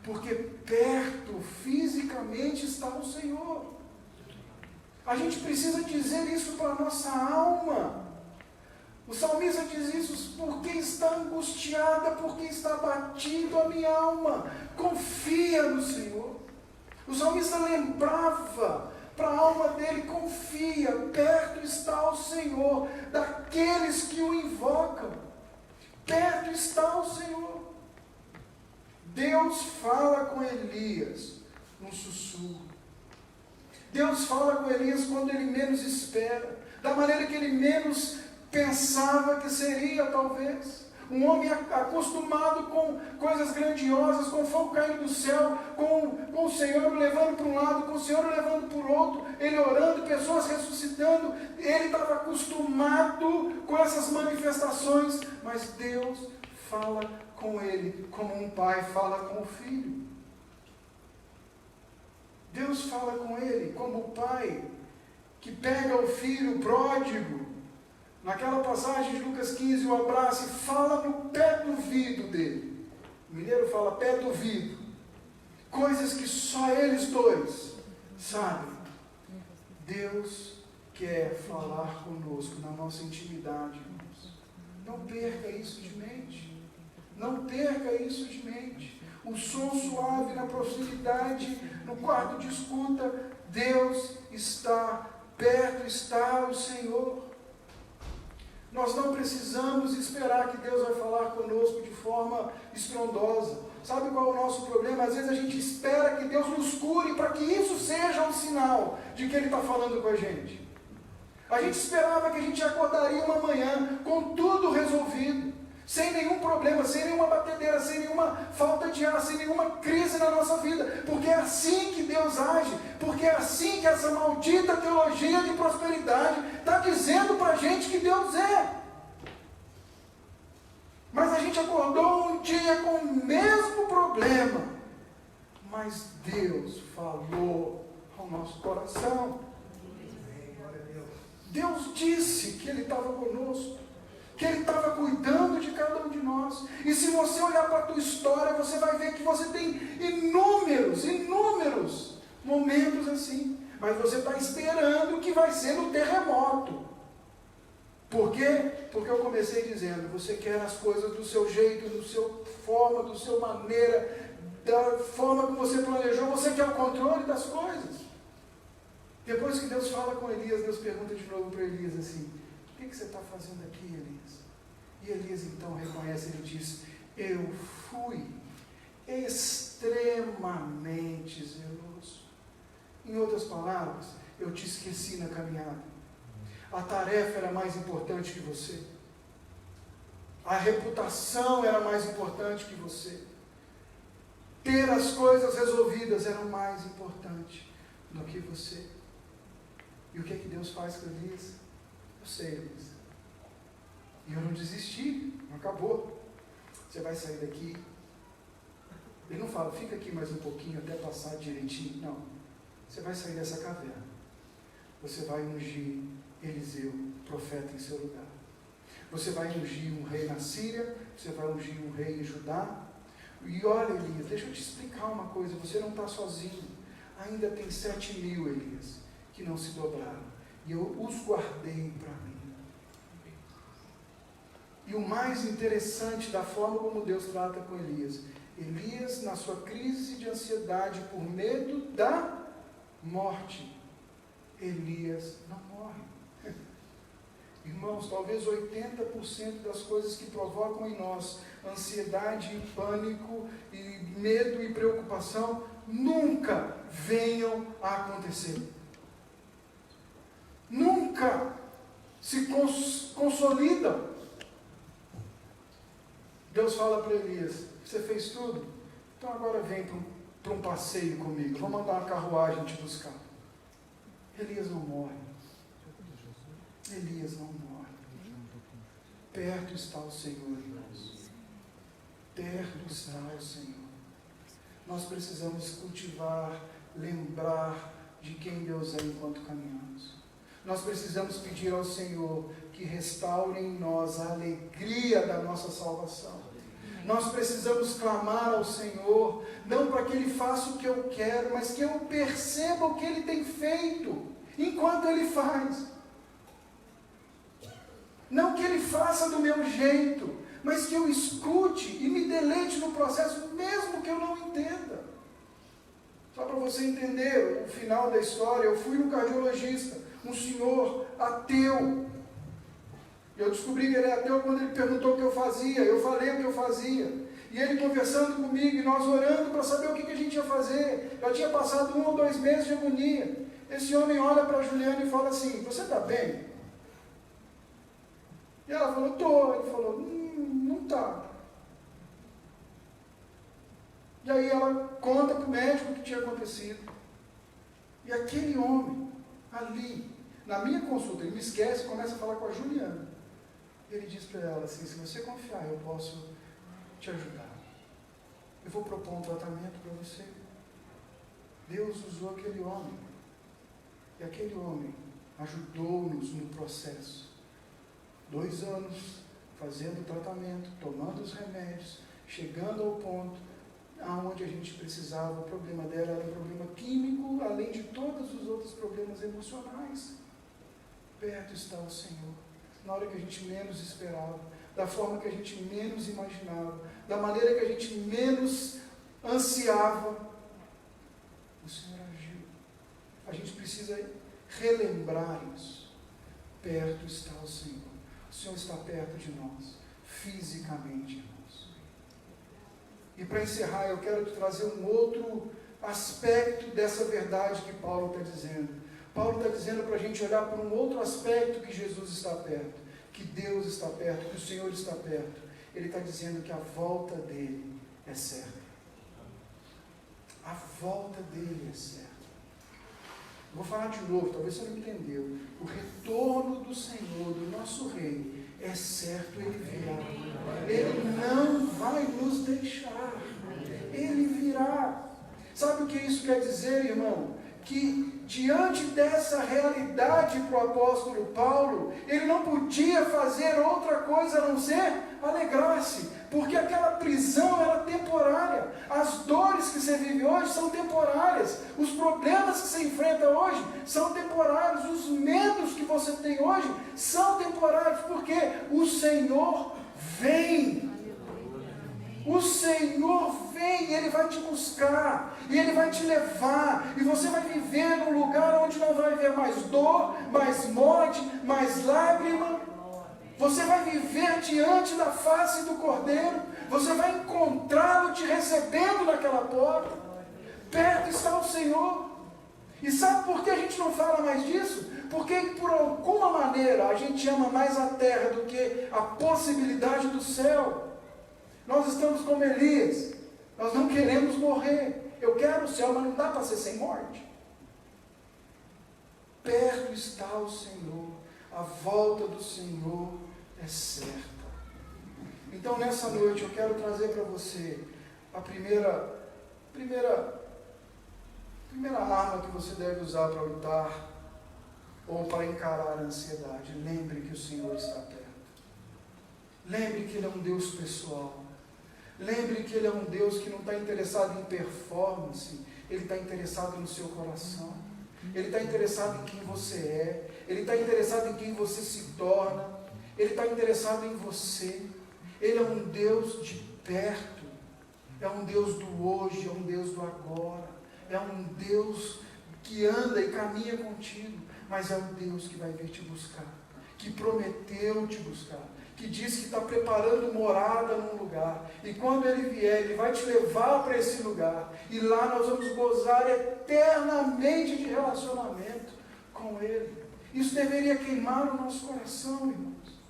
Porque perto, fisicamente, está o Senhor. A gente precisa dizer isso para a nossa alma. O salmista diz isso: porque está angustiada, porque está abatido a minha alma. Confia no Senhor. O salmista lembrava para a alma dele: confia, perto está o Senhor, daqueles que o invocam. Perto está o Senhor. Deus fala com Elias num sussurro. Deus fala com Elias quando ele menos espera, da maneira que ele menos pensava que seria, talvez. Um homem acostumado com coisas grandiosas, com fogo caindo do céu, com o Senhor levando para um lado, com o Senhor levando para o outro, ele orando, pessoas ressuscitando. Ele estava acostumado com essas manifestações, mas Deus fala com ele como um pai fala com o filho. Deus fala com ele como o pai que pega o filho pródigo, naquela passagem de Lucas 15, o abraça e fala no pé do ouvido dele. O mineiro fala pé do ouvido. Coisas que só eles dois sabem. Deus quer falar conosco na nossa intimidade, irmãos. Não perca isso de mente. Não perca isso de mente. O som suave na proximidade, no quarto de escuta. Deus está perto, está o Senhor. Nós não precisamos esperar que Deus vai falar conosco de forma estrondosa. Sabe qual é o nosso problema? Às vezes a gente espera que Deus nos cure para que isso seja um sinal de que Ele está falando com a gente. A gente esperava que a gente acordaria uma manhã com tudo resolvido, sem nenhum problema, sem nenhuma batedeira, sem nenhuma falta de ar, sem nenhuma crise na nossa vida, porque é assim que Deus age, porque é assim que essa maldita teologia de prosperidade está dizendo para a gente que Deus é. Mas a gente acordou um dia com o mesmo problema, mas Deus falou ao nosso coração. Deus disse que Ele estava conosco. que Ele estava cuidando de cada um de nós. E se você olhar para a tua história, você vai ver que você tem inúmeros momentos assim. Mas você está esperando que vai ser no terremoto. Por quê? Porque eu comecei dizendo, você quer as coisas do seu jeito, do seu forma, do seu maneira, da forma que você planejou, você quer o controle das coisas. Depois que Deus fala com Elias, Deus pergunta de novo para Elias assim, o que você está fazendo aqui, Elias? E Elias então reconhece, ele diz, eu fui extremamente zeloso. Em outras palavras, eu te esqueci na caminhada. A tarefa era mais importante que você. A reputação era mais importante que você. Ter as coisas resolvidas era mais importante do que você. E o que é que Deus faz com Elias? Eu sei, Elias. E eu não desisti, não acabou. Você vai sair daqui. Ele não fala, fica aqui mais um pouquinho até passar direitinho. Não. Você vai sair dessa caverna. Você vai ungir Eliseu, profeta, em seu lugar. Você vai ungir um rei na Síria, você vai ungir um rei em Judá. E olha, Elias, deixa eu te explicar uma coisa, você não está sozinho. Ainda tem 7.000, Elias, que não se dobraram. E eu os guardei para mim. E o mais interessante da forma como Deus trata com Elias, Elias, na sua crise de ansiedade por medo da morte, Elias não morre. Irmãos, talvez 80% das coisas que provocam em nós ansiedade, pânico, e medo e preocupação nunca venham a acontecer. Nunca se consolidam. Deus fala para Elias, você fez tudo? Então agora vem para um passeio comigo, vou mandar uma carruagem te buscar. Elias não morre. Elias não morre. Perto está o Senhor, irmãos. Perto está o Senhor. Nós precisamos cultivar, lembrar de quem Deus é enquanto caminhamos. Nós precisamos pedir ao Senhor que restaure em nós a alegria da nossa salvação. Nós precisamos clamar ao Senhor, não para que Ele faça o que eu quero, mas que eu perceba o que Ele tem feito, enquanto Ele faz. Não que Ele faça do meu jeito, mas que eu escute e me deleite no processo, mesmo que eu não entenda. Só para você entender o final da história, eu fui no cardiologista, um senhor ateu. Eu descobri que ele é ateu quando ele perguntou o que eu fazia. Eu falei o que eu fazia. E ele conversando comigo, e nós orando para saber o que a gente ia fazer. Já tinha passado 1 ou 2 meses de agonia. Esse homem olha para a Juliana e fala assim, você está bem? E ela falou, estou. Ele falou, não está. E aí ela conta para o médico o que tinha acontecido. E aquele homem, ali, na minha consulta, ele me esquece e começa a falar com a Juliana. Ele diz para ela assim, se você confiar, eu posso te ajudar. Eu vou propor um tratamento para você. Deus usou aquele homem. E aquele homem ajudou-nos no processo. 2 anos fazendo o tratamento, tomando os remédios, chegando ao ponto aonde a gente precisava. O problema dela era um problema químico, além de todos os outros problemas emocionais. Perto está o Senhor, na hora que a gente menos esperava, da forma que a gente menos imaginava, da maneira que a gente menos ansiava. O Senhor agiu. A gente precisa relembrar isso. Perto está o Senhor. O Senhor está perto de nós, fisicamente, irmãos. E para encerrar, eu quero te trazer um outro aspecto dessa verdade que Paulo está dizendo. Paulo está dizendo para a gente olhar para um outro aspecto que Jesus está perto, que Deus está perto, que o Senhor está perto. Ele está dizendo que a volta dele é certa. A volta dele é certa. Vou falar de novo, talvez você não entendeu. O retorno do Senhor, do nosso Rei, é certo, Ele virá. Ele não vai nos deixar. Ele virá. Sabe o que isso quer dizer, irmão? Que diante dessa realidade para o apóstolo Paulo, ele não podia fazer outra coisa a não ser alegrar-se, porque aquela prisão era temporária. As dores que você vive hoje são temporárias, os problemas que você enfrenta hoje são temporários, os medos que você tem hoje são temporários, porque o Senhor vem. O Senhor vem, Ele vai te buscar, e Ele vai te levar, e você vai viver num lugar onde não vai haver mais dor, mais morte, mais lágrima. Você vai viver diante da face do Cordeiro, você vai encontrá-lo te recebendo naquela porta. Perto está o Senhor. E sabe por que a gente não fala mais disso? Porque por alguma maneira a gente ama mais a terra do que a possibilidade do céu. Nós estamos como Elias, nós não queremos morrer. Eu quero o céu, mas não dá para ser sem morte. Perto está o Senhor, a volta do Senhor é certa. Então nessa noite eu quero trazer para você a primeira arma que você deve usar para lutar ou para encarar a ansiedade. Lembre que o Senhor está perto. Lembre que Ele é um Deus pessoal. Lembre que Ele é um Deus que não está interessado em performance, Ele está interessado no seu coração. Ele está interessado em quem você é. Ele está interessado em quem você se torna. Ele está interessado em você. Ele é um Deus de perto. É um Deus do hoje, é um Deus do agora. É um Deus que anda e caminha contigo. Mas é um Deus que vai vir te buscar. Que prometeu te buscar. Que diz que está preparando morada num lugar, e quando Ele vier, Ele vai te levar para esse lugar, e lá nós vamos gozar eternamente de relacionamento com Ele. Isso deveria queimar o nosso coração, irmãos.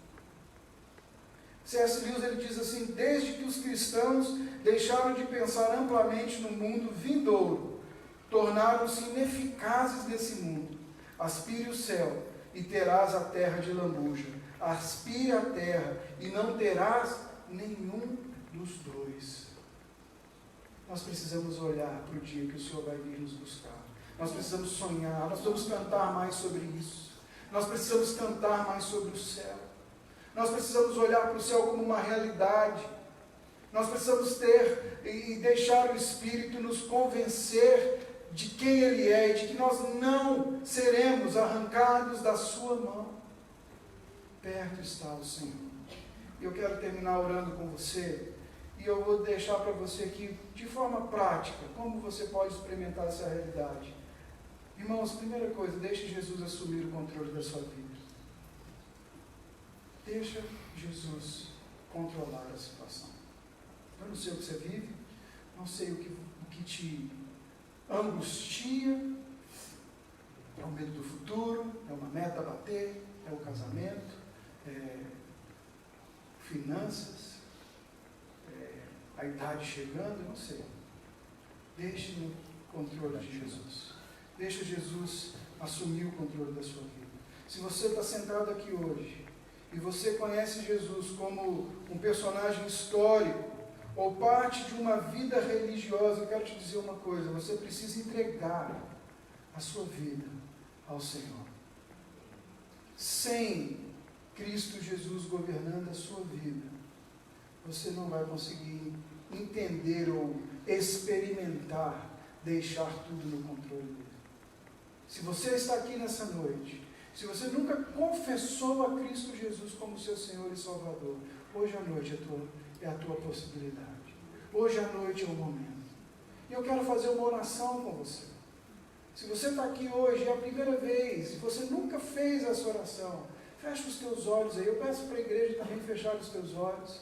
C.S. Lewis, ele diz assim: desde que os cristãos deixaram de pensar amplamente no mundo vindouro, tornaram-se ineficazes nesse mundo. Aspire o céu e terás a terra de lambuja. Aspire a terra e não terás nenhum dos dois. Nós precisamos olhar para o dia que o Senhor vai vir nos buscar. Nós precisamos sonhar, nós precisamos cantar mais sobre isso. Nós precisamos cantar mais sobre o céu. Nós precisamos olhar para o céu como uma realidade. Nós precisamos ter e deixar o Espírito nos convencer de quem Ele é e de que nós não seremos arrancados da sua mão. Perto está o Senhor. E eu quero terminar orando com você, e eu vou deixar para você aqui, de forma prática, como você pode experimentar essa realidade. Irmãos, primeira coisa, deixe Jesus assumir o controle da sua vida. Deixa Jesus controlar a situação. Eu não sei o que você vive, não sei o que te angustia, é o medo do futuro, é uma meta a bater, é o casamento, finanças, a idade chegando, eu não sei. Deixe no controle de Jesus. Deixe Jesus assumir o controle da sua vida. Se você está sentado aqui hoje e você conhece Jesus como um personagem histórico ou parte de uma vida religiosa, eu quero te dizer uma coisa: você precisa entregar a sua vida ao Senhor. Sem Cristo Jesus governando a sua vida, você não vai conseguir entender ou experimentar deixar tudo no controle dele. Se você está aqui nessa noite, se você nunca confessou a Cristo Jesus como seu Senhor e Salvador, hoje à noite é a tua possibilidade. Hoje à noite é o momento. E eu quero fazer uma oração com você. Se você está aqui hoje, é a primeira vez, se você nunca fez essa oração, fecha os teus olhos aí. Eu peço para a igreja também fechar os teus olhos.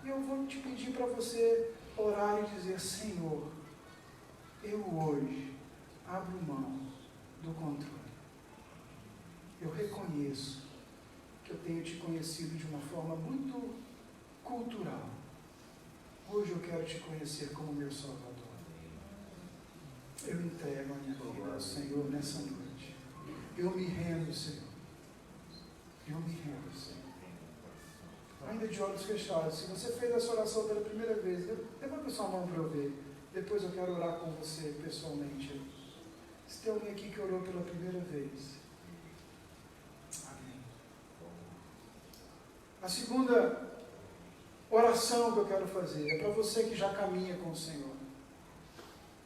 E eu vou te pedir para você orar e dizer: Senhor, eu hoje abro mão do controle. Eu reconheço que eu tenho te conhecido de uma forma muito cultural. Hoje eu quero te conhecer como meu Salvador. Eu entrego a minha vida ao Senhor nessa noite. Eu me rendo, Senhor. Eu me rendo, Senhor. Ainda de olhos fechados, se você fez essa oração pela primeira vez, levanta sua mão para eu ver. Depois eu quero orar com você pessoalmente. Se tem alguém aqui que orou pela primeira vez, amém. A segunda oração que eu quero fazer é para você que já caminha com o Senhor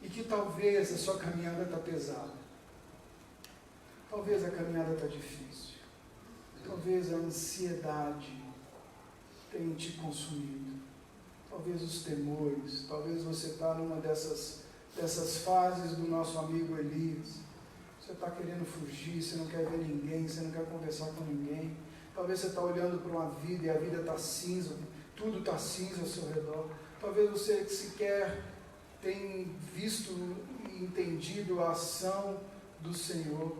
e que talvez a sua caminhada está pesada, talvez a caminhada está difícil, talvez a ansiedade tenha te consumido, talvez os temores, talvez você está numa dessas fases do nosso amigo Elias. Você está querendo fugir, você não quer ver ninguém, você não quer conversar com ninguém. Talvez você está olhando para uma vida e a vida está cinza, tudo está cinza ao seu redor. Talvez você sequer tenha visto e entendido a ação do Senhor.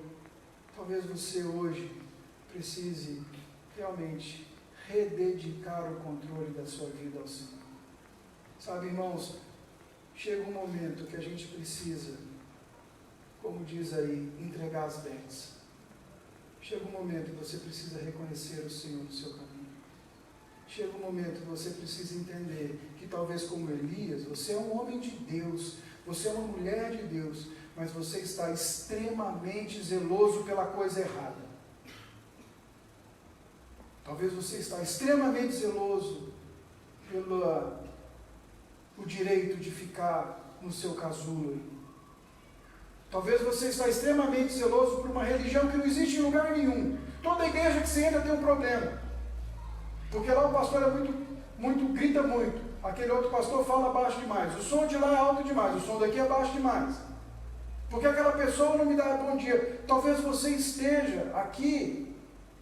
Talvez você hoje precise realmente rededicar o controle da sua vida ao Senhor. Sabe, irmãos, chega um momento que a gente precisa, como diz aí, entregar as bênçãos. Chega um momento que você precisa reconhecer o Senhor no seu caminho. Chega um momento que você precisa entender que talvez como Elias, você é um homem de Deus, você é uma mulher de Deus, mas você está extremamente zeloso pela coisa errada. Talvez você está extremamente zeloso pelo o direito de ficar no seu casulo. Talvez você está extremamente zeloso por uma religião que não existe em lugar nenhum. Toda igreja que você entra tem um problema. Porque lá o pastor é grita muito. Aquele outro pastor fala baixo demais. O som de lá é alto demais, o som daqui é baixo demais. Porque aquela pessoa não me dá bom dia. Talvez você esteja aqui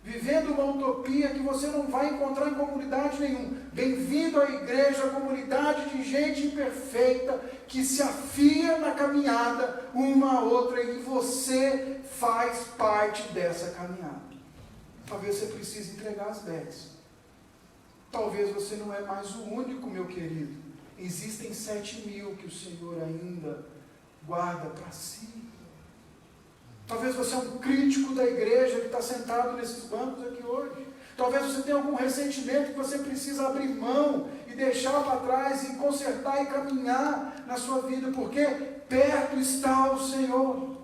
vivendo uma utopia que você não vai encontrar em comunidade nenhuma. Bem-vindo à igreja, comunidade de gente imperfeita, que se afia na caminhada uma a outra, e você faz parte dessa caminhada. Talvez você precise entregar as bênçãos. Talvez você não é mais o único, meu querido. Existem 7.000 que o Senhor ainda guarda para si. Talvez você é um crítico da igreja que está sentado nesses bancos aqui hoje. Talvez você tenha algum ressentimento que você precisa abrir mão e deixar para trás e consertar e caminhar na sua vida, porque perto está o Senhor.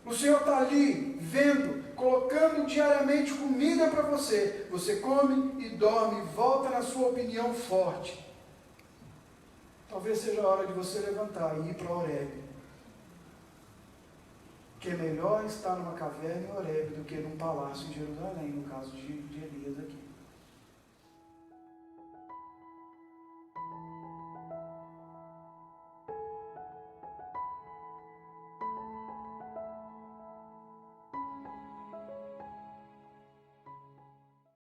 O Senhor está ali, vendo, colocando diariamente comida para você. Você come e dorme e volta na sua opinião forte. Talvez seja a hora de você levantar e ir para Horebe. Que é melhor estar numa caverna em Horebe do que num palácio em Jerusalém, no caso de Elias aqui.